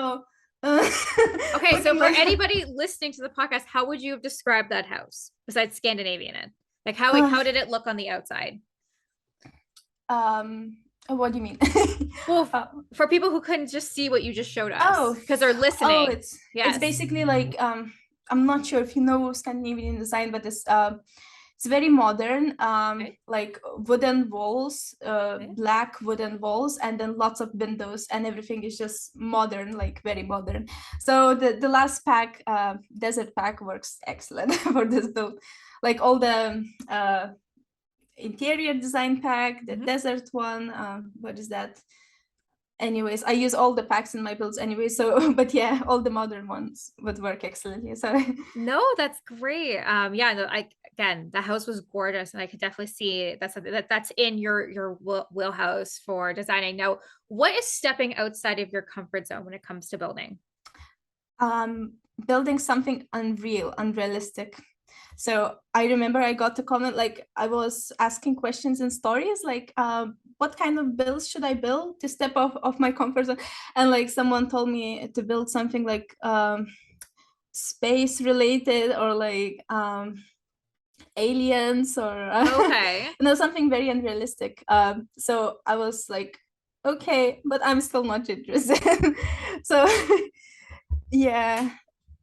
A: so
B: looking
A: for
B: like
A: anybody listening to the podcast, how would you have described that house besides Scandinavian? Like how did it look on the outside?
B: what do you mean?
A: Well,
B: Uh,
A: for people who couldn't just see what you just showed us
B: oh,
A: because they're listening.
B: it's
A: Yes.
B: basically like I'm not sure if you know Scandinavian design, but it's very modern,
A: Okay.
B: like wooden walls,
A: Okay.
B: black wooden walls, and then lots of windows, and everything is just modern, like very modern. So the last pack, desert pack, works excellent for this build. Like all the interior design pack, the desert one, what is that? Anyways, I use all the packs in my builds anyway, so but yeah, all the modern ones would work excellently. So
A: No, that's great. Yeah, no, again, the house was gorgeous, and I could definitely see that's something that's in your wheelhouse for designing. Now, what is stepping outside of your comfort zone when it comes to building?
B: Building something unrealistic. So I remember I got to comment, like I was asking questions in stories, like what kind of builds should I build to step off of my comfort zone? And like someone told me to build something like space related, or like aliens, or
A: Okay.
B: something very unrealistic. So I was like, okay, but I'm still not interested. So yeah,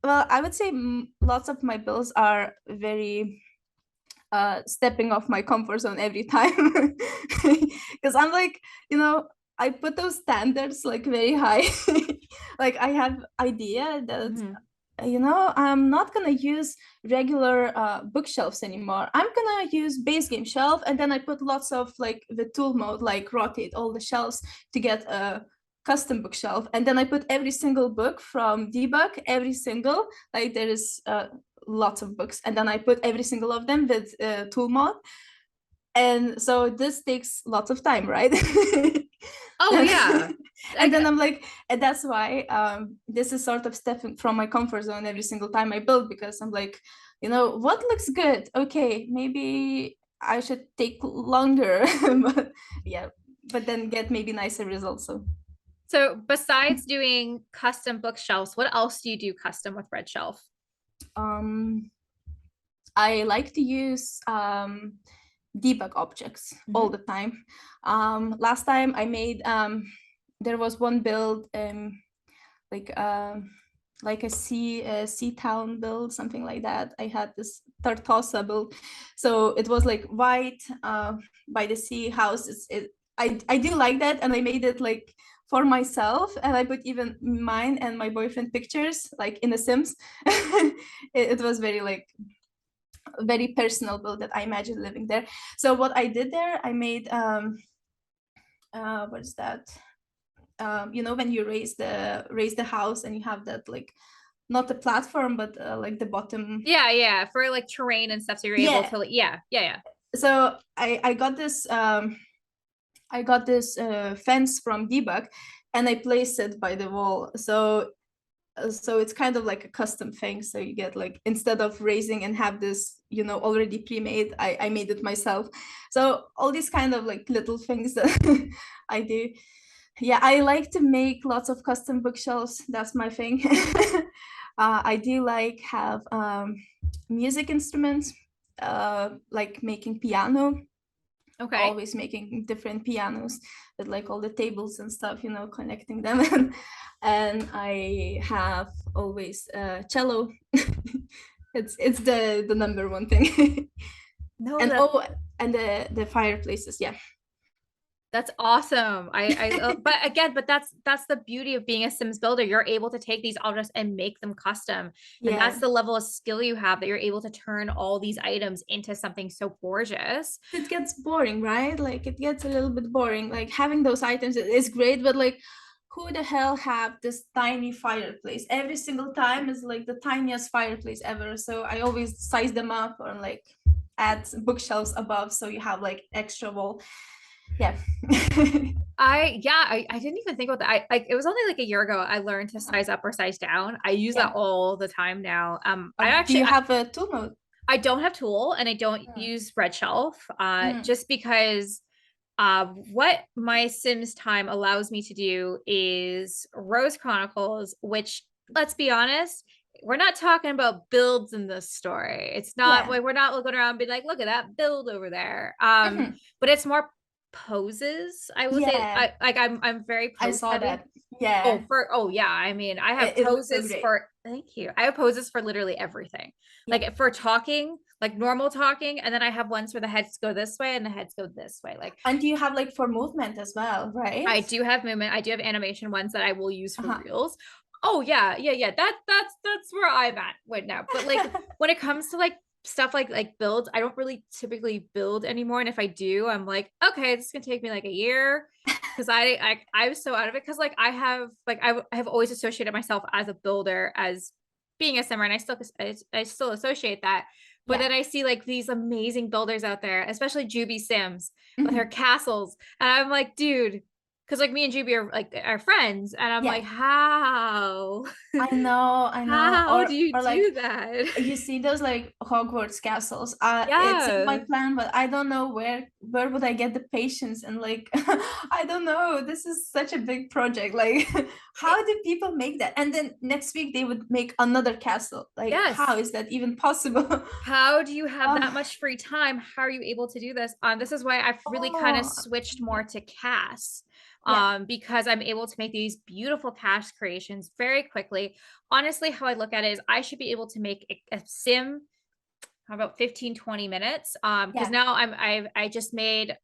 B: well, I would say lots of my builds are very stepping off my comfort zone every time, because I'm like, I put those standards like very high. Like I have idea that I'm not gonna use regular bookshelves anymore. I'm gonna use base game shelf, and then I put lots of like the tool mode, like rotate all the shelves to get a custom bookshelf, and then I put every single book from debug, every single, like there is lots of books, and then I put every single of them with tool mode, and so this takes lots of time, right?
A: Oh yeah.
B: And then I'm like, and that's why this is sort of stepping from my comfort zone every single time I build, because I'm like, what looks good? Okay, maybe I should take longer, but yeah, but then get maybe nicer results.
A: So besides doing custom bookshelves, what else do you do custom with Red Shelf?
B: I like to use debug objects all the time. Last time I made there was one build like a sea town build, something like that. I had this Tartosa build, so it was like white by the sea house. I do like that, and I made it like for myself, and I put even mine and my boyfriend pictures like in the Sims. It was very personal build that I imagine living there. So what I did there, I made what is that? When you raise the house, and you have that like not the platform, but like the bottom.
A: Yeah, for like terrain and stuff, so you're able to yeah.
B: So I got this fence from debug, and I placed it by the wall. So it's kind of like a custom thing. So you get like, instead of raising and have this already pre-made, I made it myself. So all these kind of like little things that I do. Yeah, I like to make lots of custom bookshelves. That's my thing. I do like have music instruments, like making piano.
A: Okay.
B: Always making different pianos with like all the tables and stuff, connecting them. And I have always cello. It's the number one thing.
A: No,
B: and the fireplaces, yeah.
A: That's awesome. But that's the beauty of being a Sims builder. You're able to take these objects and make them custom. And that's the level of skill you have, that you're able to turn all these items into something so gorgeous.
B: It gets boring, right? Like it gets a little bit boring. Like having those items is great, but like who the hell have this tiny fireplace? Every single time is like the tiniest fireplace ever. So I always size them up, or like add bookshelves above so you have like extra wall. Yeah.
A: I didn't even think about that. I like it was only like a year ago I learned to size up or size down. I use that
B: Yeah.
A: all the time now.
B: Do you have a tool mode?
A: I don't have Tool and I don't
B: Mm.
A: use Red Shelf
B: Mm.
A: just because what my Sims time allows me to do is Rose Chronicles, which, let's be honest, we're not talking about builds in this story. It's not
B: Yeah.
A: like we're not looking around and being like, look at that build over there.
B: Mhm.
A: But it's more poses. I will say
B: Yeah,
A: I'm very
B: I
A: pose
B: saw
A: heavy.
B: that. Yeah,
A: Oh yeah, I mean, I have
B: it looks so
A: poses
B: great.
A: for thank you. I have poses for literally everything.
B: Yeah.
A: Like for talking, like normal talking, and then I have ones where the heads go this way and the heads go this way. Like
B: And do you have like for movement as well, right?
A: I do have movement. I do have animation ones that I will use for
B: Uh-huh.
A: reels. Oh yeah, yeah. That's where I'm at right now. But like when it comes to like stuff like builds, I don't really typically build anymore. And if I do, I'm like, okay, this is gonna take me like a year because I'm so out of it. Because like I have always associated myself as a builder as being a simmer, and I still associate that. But
B: Yeah.
A: then I see like these amazing builders out there, especially Juby Sims with her
B: Mhm.
A: castles, and I'm like, dude, because like me and Juby are like our friends, and I'm
B: Yeah.
A: like, how?
B: I know, I know.
A: How do you
B: Or like
A: do that?
B: you see those like Hogwarts castles. It's in my
A: Yeah.
B: plan, but I don't know where would I get the patience and like I don't know. This is such a big project. Like how do people make that? And then next week they would make another castle. Like how
A: Yes.
B: is that even possible?
A: How do you have that
B: Oh,
A: much free time? How are you able to do this? This is why I've really kind of
B: oh,
A: switched more to casts.
B: yeah,
A: Because I'm able to make these beautiful cast creations very quickly. Honestly, how I look at it is I should be able to make a sim about 15, 20 minutes. Because
B: yeah.
A: now I just made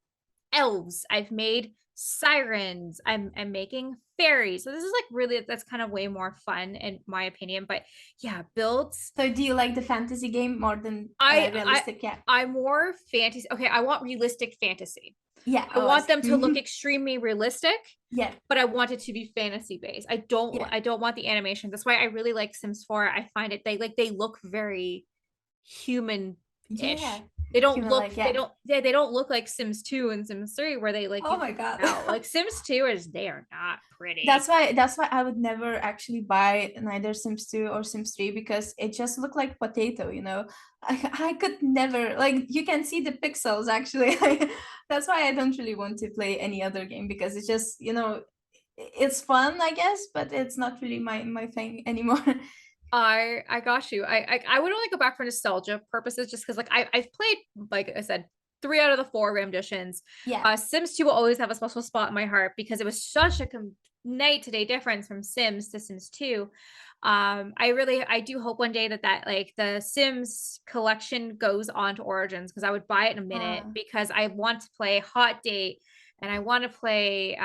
A: elves, I've made sirens, I'm making fairies. So this is like really that's kind of way more fun in my opinion. But yeah, builds.
B: So do you like the fantasy game more than
A: I I
B: realistic? Yeah,
A: I'm more fantasy. Okay, I want realistic fantasy.
B: yeah.
A: I
B: Oh, I
A: want
B: see.
A: them to look extremely realistic,
B: Yeah,
A: but I want it to be fantasy based.
B: yeah,
A: I don't want the animation. That's why I really like Sims 4. I find it they look very
B: yeah.
A: human-ish.
B: Human like, yeah.
A: They don't look like Sims 2 and Sims 3 where they like
B: Oh
A: you
B: my
A: can
B: God.
A: tell. Like Sims 2 is they are not pretty.
B: That's why I would never actually buy neither Sims 2 or Sims 3 because it just looked like potato, you know. I could never like you can see the pixels actually. That's why I don't really want to play any other game because it's just, you know, it's fun, I guess, but it's not really my thing anymore.
A: I got you. I would only go back for nostalgia purposes just because like I've played, like I said, 3 out of the 4 renditions.
B: Yeah.
A: Sims 2 will always have a special spot in my heart because it was such a night to day difference from Sims to Sims 2. I do hope one day that like the Sims collection goes on to Origins because I would buy it in a minute
B: Uh,
A: because I want to play Hot Date and I want to play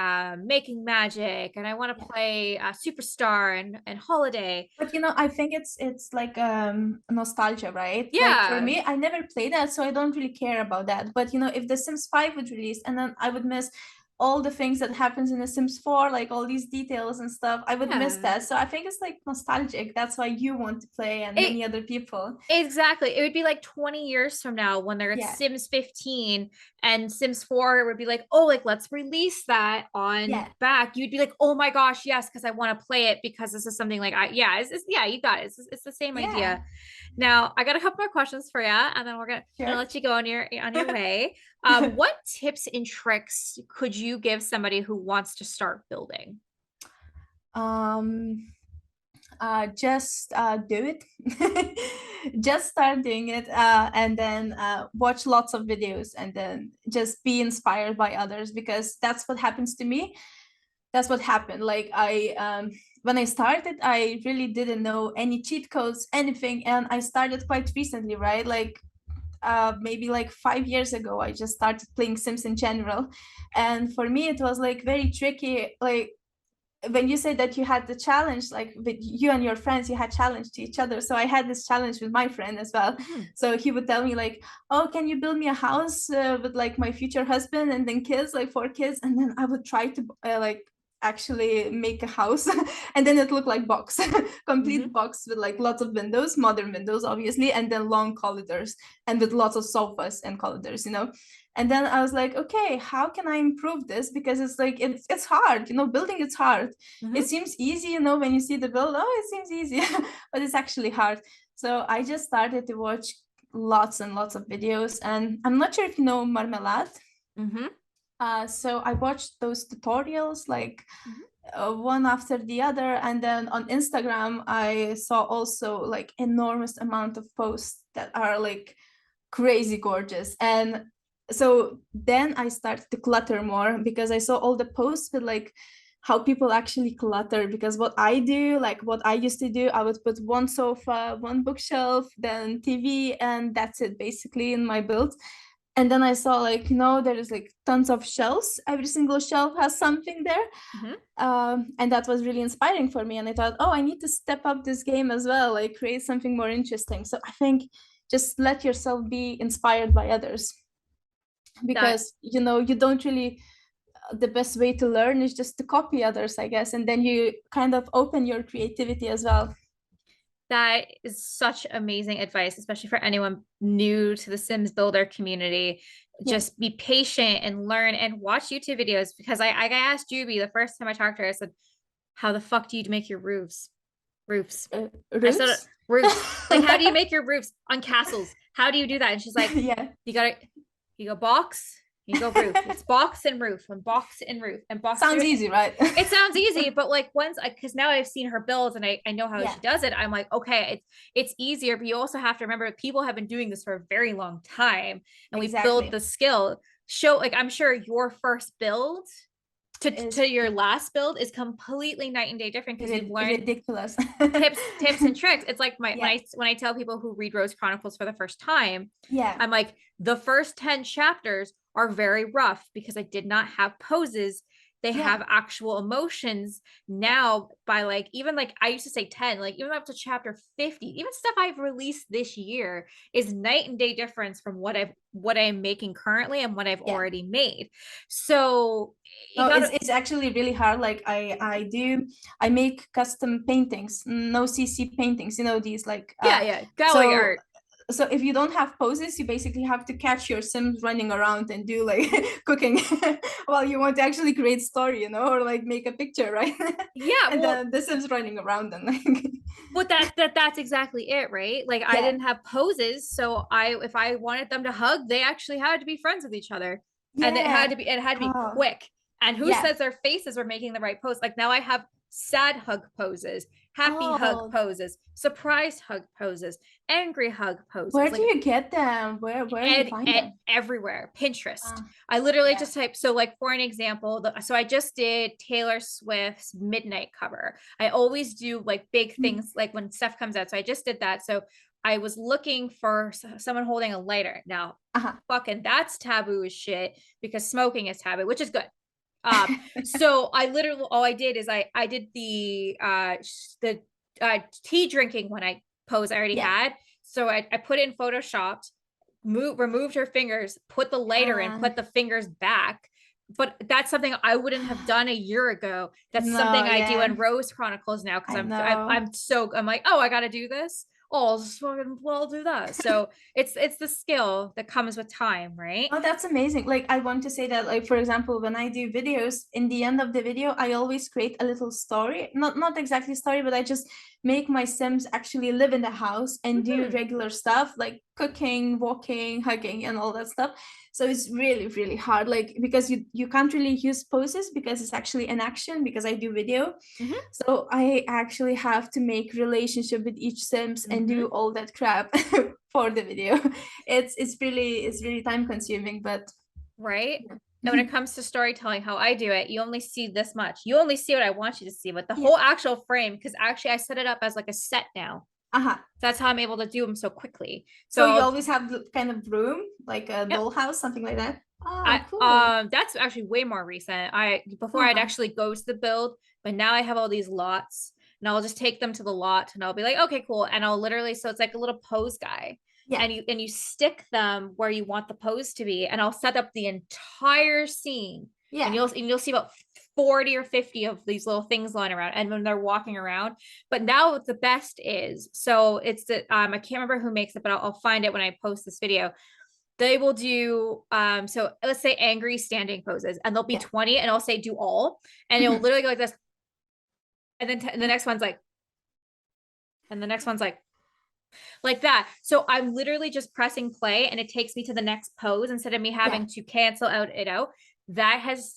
A: Making Magic and I want to
B: yeah.
A: play Superstar and Holiday.
B: But you know, I think it's like nostalgia, right? Like for
A: Yeah,
B: me, I never played that, so I don't really care about that. But you know, if The Sims 5 would release and then I would miss all the things that happens in The Sims 4, like all these details and stuff, I would miss
A: yeah.
B: that. So I think it's like nostalgic. That's why you want to play and
A: It
B: many other people.
A: exactly. It would be like 20 years from now when they're at
B: Yeah.
A: Sims 15 and Sims 4 would be like, oh, like let's release that on
B: Yeah.
A: back. You'd be like, oh my gosh, yes, because I want to play it because this is something like yeah, yeah, you got it. It's the same
B: Yeah.
A: idea. Now I got a couple more questions for you, and then gonna
B: Sure.
A: let you go on your way. What tips and tricks could you give somebody who wants to start building?
B: um just do it. Just start doing it, and then watch lots of videos and then just be inspired by others because that's what happens to me. That's what happened. Like I when I started, I really didn't know any cheat codes, anything, and I started quite recently, right? Like maybe like 5 years ago I just started playing Sims in general, and for me it was like very tricky. Like when you said that you had the challenge, like with you and your friends, you had challenge to each other. So I had this challenge with my friend as well.
A: Mhm.
B: So he would tell me like, oh, can you build me a house with like my future husband and then kids, like 4 kids? And then I would try to like actually make a house and then it looked like box, complete
A: Mhm.
B: box with like lots of windows, modern windows obviously, and then long corridors and with lots of sofas and corridors, you know. And then I was like, okay, how can I improve this? Because it's like it's hard, you know, building it's hard.
A: Mhm.
B: It seems easy, you know, when you see the build, oh, it seems easy, but it's actually hard. So I just started to watch lots and lots of videos, and I'm not sure if you know Marmelade.
A: Mhm.
B: So I watched those tutorials like
A: Mhm.
B: one after the other, and then on Instagram I saw also like enormous amount of posts that are like crazy gorgeous. And so then I started to clutter more because I saw all the posts with like how people actually clutter. Because what I do, like what I used to do, I would put one sofa, one bookshelf, then TV, and that's it basically in my build. And then I saw like, no, there is like tons of shelves. Every single shelf has something there.
A: Mhm.
B: And that was really inspiring for me. And I thought, oh, I need to step up this game as well, like create something more interesting. So I think just let yourself be inspired by others,
A: That
B: because you know you don't really, the best way to learn is just to copy others, I guess, and then you kind of open your creativity as well.
A: that is such amazing advice, especially for anyone new to the Sims builder community.
B: Yeah.
A: Just be patient and learn and watch YouTube videos, because I asked Juby the first time I talked to her, I said, how the fuck do you make your roofs? Roofs. I said
B: Roots.
A: roofs. Like, how do you make your roofs on castles? How do you do that? And she's like,
B: Yeah.
A: you gotta, you go box, you go roof. It's box and roof, and box and roof, and box and
B: Sounds
A: roof.
B: easy, right?
A: It sounds easy, but like once I, because now I've seen her builds and I know how
B: Yeah.
A: she does it, I'm like, okay, it's easier, but you also have to remember people have been doing this for a very long time, and we build
B: Exactly.
A: the skill. Show, like, I'm sure your first build
B: Is
A: to your last build is completely night and day different, because you've learned
B: ridiculous.
A: tips and tricks. It's like my
B: Yeah.
A: when I tell people who read Rose Chronicles for the first time,
B: Yeah.
A: I'm like, the first 10 chapters are very rough because I did not have poses. They
B: Yeah.
A: have actual emotions.
B: Yeah.
A: Now, by like, even like I used to say 10, like even up to chapter 50, even stuff I've released this year is night and day difference from what I'm making currently and what I've
B: Yeah.
A: already made. So you
B: No,
A: gotta,
B: it's actually really hard. Like I make custom paintings, no CC paintings, you know, these like
A: yeah, gallery
B: so
A: art.
B: so if you don't have poses, you basically have to catch your Sims running around and do like cooking while you want to actually create story, you know, or like make a picture, right?
A: Yeah,
B: And
A: well,
B: then the Sims running around and like
A: but that's exactly it, right? Like, I
B: yeah,
A: didn't have poses, so I if I wanted them to hug, they actually had to be friends with each other, and
B: yeah.
A: it had to be
B: Oh,
A: quick. And who
B: yeah.
A: says their faces were making the right pose? Like, now I have sad hug poses, happy hug
B: Oh,
A: poses, surprise hug poses, angry hug
B: where
A: poses.
B: do
A: Like,
B: you get them? Where you find
A: and
B: them?
A: everywhere. Pinterest.
B: Uh,
A: I literally
B: yeah.
A: just type, so like for an example, so I just did Taylor Swift's Midnight cover. I always do like big
B: Mm.
A: things like when stuff comes out. So I just did that. So I was looking for someone holding a lighter. Now,
B: Uh-huh.
A: fucking that's taboo as shit, because smoking is taboo, which is good. So I literally, all I did is I did the tea drinking when I pose I already
B: Yeah.
A: had. So I put it in photoshopped, removed her fingers, put the lighter in,
B: Uh,
A: put the fingers back. But that's something I wouldn't have done a year ago. That's
B: no,
A: something I do
B: yeah,
A: in Rose Chronicles now, because
B: I know.
A: I'm like, oh, I got to do this. Oh, I'll just fucking, well, I'll do that. So it's the skill that comes with time, right?
B: Oh, that's amazing. Like, I want to say that, like, for example, when I do videos, in the end of the video, I always create a little story. Not exactly story, but I just make my Sims actually live in the house and do
A: Mhm.
B: regular stuff like cooking, walking, hugging, and all that stuff. So it's really, really hard, like, because you can't really use poses because it's actually an action because I do video.
A: Mhm.
B: So I actually have to make relationship with each Sims and do
A: Mhm.
B: all that crap for the video. It's really time consuming, but
A: Right. And when
B: yeah.
A: it comes to storytelling, how I do it, you only see this much. You only see what I want you to see, but the
B: Yeah.
A: whole actual frame, because actually I set it up as like a set now.
B: Uh-huh.
A: So that's how I'm able to do them so quickly.
B: So
A: So
B: you always have the kind of room, like a
A: yep.
B: dollhouse, something like that.
A: I
B: Oh, cool.
A: That's actually way more recent. I before I'd
B: Uh-huh.
A: actually go to the build, but now I have all these lots, and I'll just take them to the lot and I'll be like, okay, cool. And I'll literally, so it's like a little pose guy.
B: Yeah.
A: And you stick them where you want the pose to be, and I'll set up the entire scene
B: Yeah.
A: And you'll see about 40 or 50 of these little things lying around and when they're walking around. But now the best is, so it's the I can't remember who makes it, but I'll find it when I post this video. They will do so let's say angry standing poses, and there'll be
B: Yeah.
A: 20, and I'll say do all, and it'll literally go like this, and then and the next one's like, and the next one's like that. So I'm literally just pressing play and it takes me to the next pose instead of me having
B: Yeah.
A: to cancel it out. That has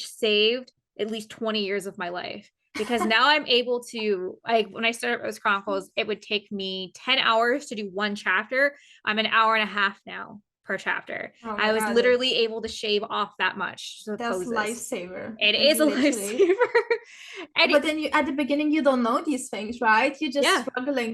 A: saved at least 20 years of my life, because now I'm able to, like, when I started Rose Chronicles, it would take me 10 hours to do one chapter. I'm an hour and a half now per chapter.
B: Oh my
A: I was
B: God,
A: literally able to shave off that much the
B: that's
A: poses.
B: lifesaver.
A: It
B: Like
A: is a
B: literally.
A: lifesaver. And
B: But then you at the beginning you don't know these things, right?
A: yeah.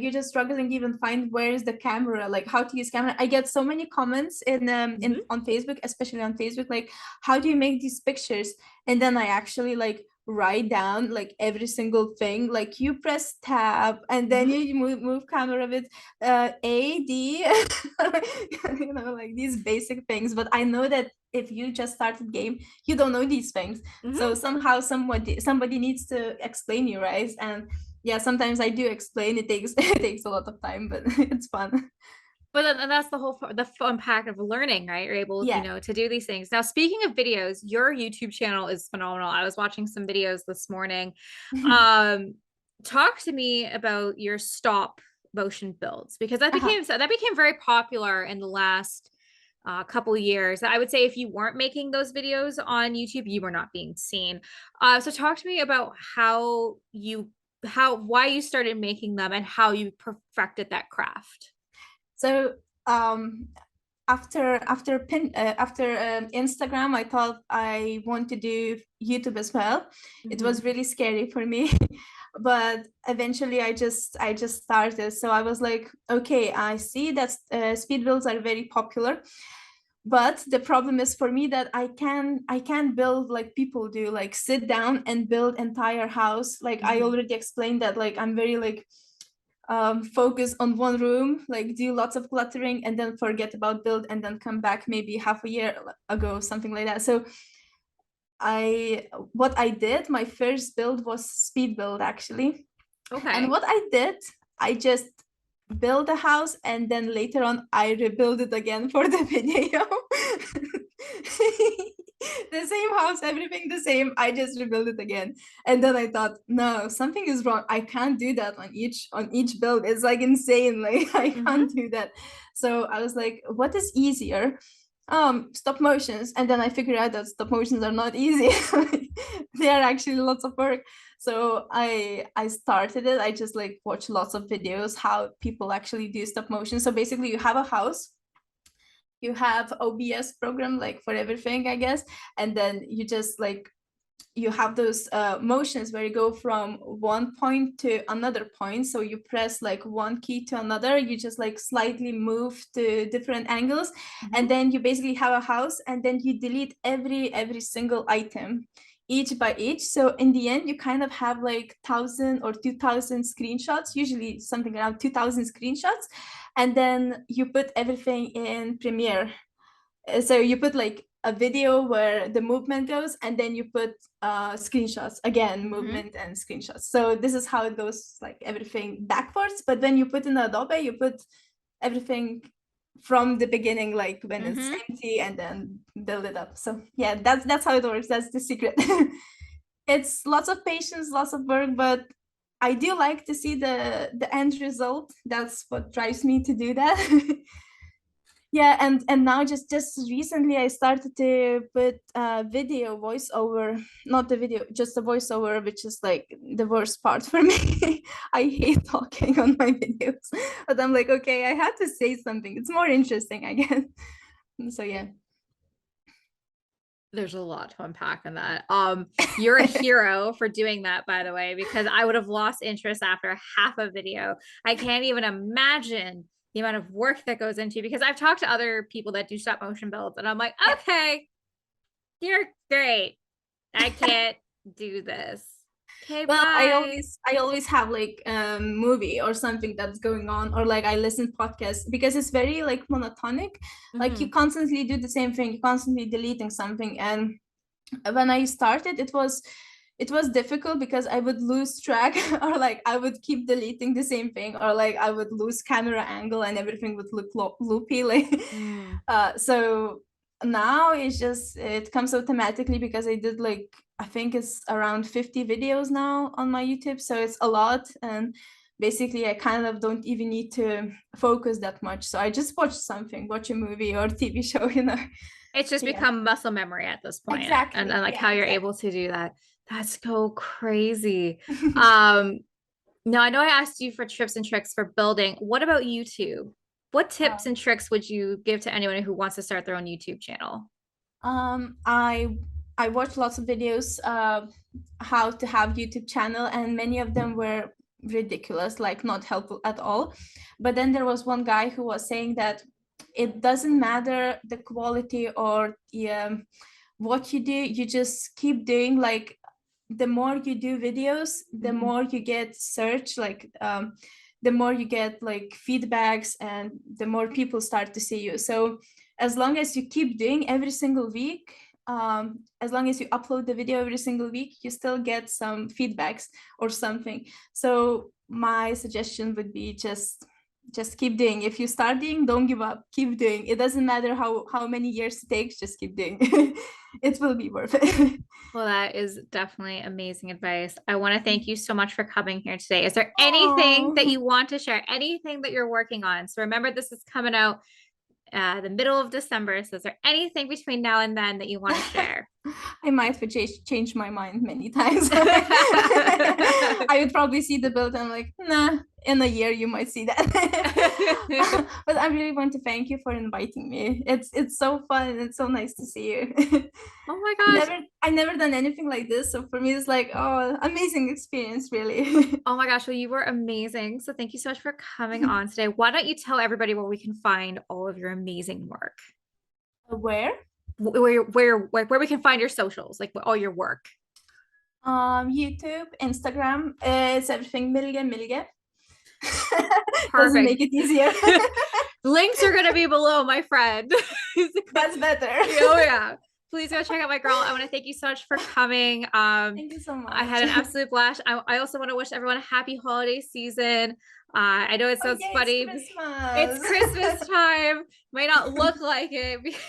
B: You're just struggling even find where is the camera, like how to use camera. I get so many comments in
A: Mhm.
B: on Facebook, especially on Facebook, like how do you make these pictures? And then I actually like write down like every single thing, like you press tab and then
A: Mhm.
B: you move camera with A D you know, like these basic things. But I know that if you just started game, you don't know these things,
A: Mhm.
B: so somehow somebody needs to explain you, right? And yeah, sometimes I do explain. It takes it takes a lot of time, but it's fun.
A: But then, and that's the fun pack of learning, right? You're able,
B: Yeah.
A: to do these things. Now, speaking of videos, your YouTube channel is phenomenal. I was watching some videos this morning. Um, Talk to me about your stop motion builds, because
B: Uh-huh.
A: that became very popular in the last couple years. I would say if you weren't making those videos on YouTube, you were not being seen. So talk to me about why you started making them and how you perfected that craft.
B: So um after Instagram, I thought I want to do YouTube as well. It
A: Mhm.
B: was really scary for me, but eventually I just started. So I was like, okay, I see that speed builds are very popular, but the problem is for me that I can't build like people do, like sit down and build entire house. Like I
A: Mhm.
B: already explained that, like I'm very like focus on one room, like do lots of cluttering and then forget about build and then come back maybe half a year ago, something like that. So what I did, my first build was speed build actually. And
A: Okay.
B: what I did, I just build a house and then later on I rebuild it again for the video. The same house, everything the same. I just rebuild it again. And then I thought, no, something is wrong. I can't do that on each build. It's like insane. Like I
A: Mhm.
B: can't do that. So I was like, what is easier? Stop motions. And then I figured out that stop motions are not easy. They are actually lots of work. So I started it. I just like watch lots of videos how people actually do stop motion. So basically you have a house, you have OBS program like for everything, I guess, and then you just like you have those motions where you go from one point to another point. So you press like one key to another, you just like slightly move to different angles, and
A: Mhm.
B: then you basically have a house, and then you delete every single item each by each. So in the end, you kind of have like 1,000 or 2,000 screenshots, usually something around 2,000 screenshots, and then you put everything in Premiere. So you put like a video where the movement goes, and then you put screenshots again,
A: Mhm.
B: movement and screenshots. So this is how it goes, like everything backwards. But when you put in Adobe, you put everything from the beginning, like when it's
A: Mhm.
B: empty, and then build it up. So yeah, that's how it works. That's the secret. It's lots of patience, lots of work, but I do like to see the end result. That's what drives me to do that. Yeah, and now just recently I started to put video voiceover, not the video, just the voiceover, which is like the worst part for me. I hate talking on my videos, but I'm like, okay, I have to say something. It's more interesting, I guess. So yeah.
A: There's a lot to unpack in that. You're a hero for doing that, by the way, because I would have lost interest after half a video. I can't even imagine the amount of work that goes into, because I've talked to other people that do stop motion builds and I'm like,
B: Yeah.
A: okay, you're great. I can't do this. Okay,
B: Well,
A: bye.
B: I always have like movie or something that's going on, or like I listen podcasts because it's very like monotonic. Like you
A: Mhm.
B: constantly do the same thing, you're constantly deleting something, and when I started, it was difficult because I would lose track, or like I would keep deleting the same thing, or like I would lose camera angle and everything would look loopy. Like
A: Mm.
B: so now it's just, it comes automatically because I did like, I think it's around 50 videos now on my YouTube, so it's a lot. And basically I kind of don't even need to focus that much, so I just watch a movie or TV show, you know.
A: It's just
B: Yeah,
A: become muscle memory at this point, and
B: exactly.
A: like
B: Yeah,
A: how you're able
B: exactly.
A: to do that. That's so crazy. Um, Now, I know I asked you for tips and tricks for building. What about YouTube? What tips
B: um,
A: and tricks would you give to anyone who wants to start their own YouTube channel?
B: Um, I I watched lots of videos how to have YouTube channel, and many of them were ridiculous, like not helpful at all. But then there was one guy who was saying that it doesn't matter the quality or what you do, you just keep doing. Like the more you do videos, the
A: Mhm.
B: more you get search, like the more you get like feedbacks, and the more people start to see you. So as long as you keep doing every single week, as long as you upload the video every single week, you still get some feedbacks or something. So my suggestion would be just keep doing. If you start doing, don't give up, keep doing. It doesn't matter how many years it takes, just keep doing. It will be worth it.
A: Well, that is definitely amazing advice. I want to thank you so much for coming here today. Is there anything that
B: Oh,
A: you want to share? Anything that you're working on? So remember, this is coming out the middle of December. So is there anything between now and then that you want to share?
B: I might have change my mind many times. I would probably see the build and I'm like, nah, in a year you might see that. But I really want to thank you for inviting me. It's so fun and it's so nice to see you.
A: Oh my gosh.
B: I never done anything like this. So for me it's like, oh, amazing experience, really.
A: Oh my gosh, well, you were amazing. So thank you so much for coming on today. Why don't you tell everybody where we can find all of your amazing work?
B: Where?
A: Where we can find your socials, like all your work.
B: YouTube, Instagram, it's everything Milgemilge. Doesn't make
A: Perfect.
B: it easier.
A: Links are gonna be below, my friend.
B: That's better.
A: Oh yeah. Please go check out my girl. I want to thank you so much for coming.
B: Thank you so
A: I
B: much.
A: had an absolute blast. I also want to wish everyone a happy holiday season. I know it
B: Oh
A: sounds
B: yeah, it's
A: funny. It's Christmas
B: Christmas.
A: time. Might not look like it because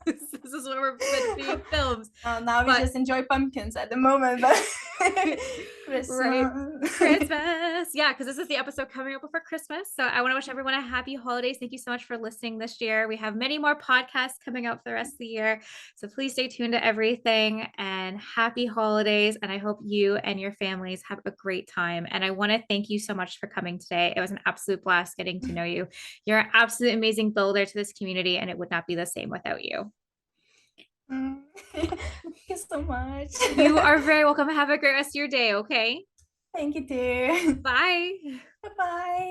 A: this is when we're being filmed,
B: Now we
A: but
B: just enjoy pumpkins at the moment, but
A: right.
B: Christmas.
A: Christmas. Yeah, because this is the episode coming up before Christmas. So I want to wish everyone a happy holidays. Thank you so much for listening this year. We have many more podcasts coming out for the rest of the year. So please stay tuned to everything and happy holidays. And I hope you and your families have a great time. And I want to thank you so much for coming today. It was an absolute blast getting to know you. You're an absolute amazing builder to this community, and it would not be the same without you.
B: Thank you so much.
A: You are very welcome. Have a great rest of your day. Okay.
B: Thank you, dear.
A: Bye.
B: Bye bye.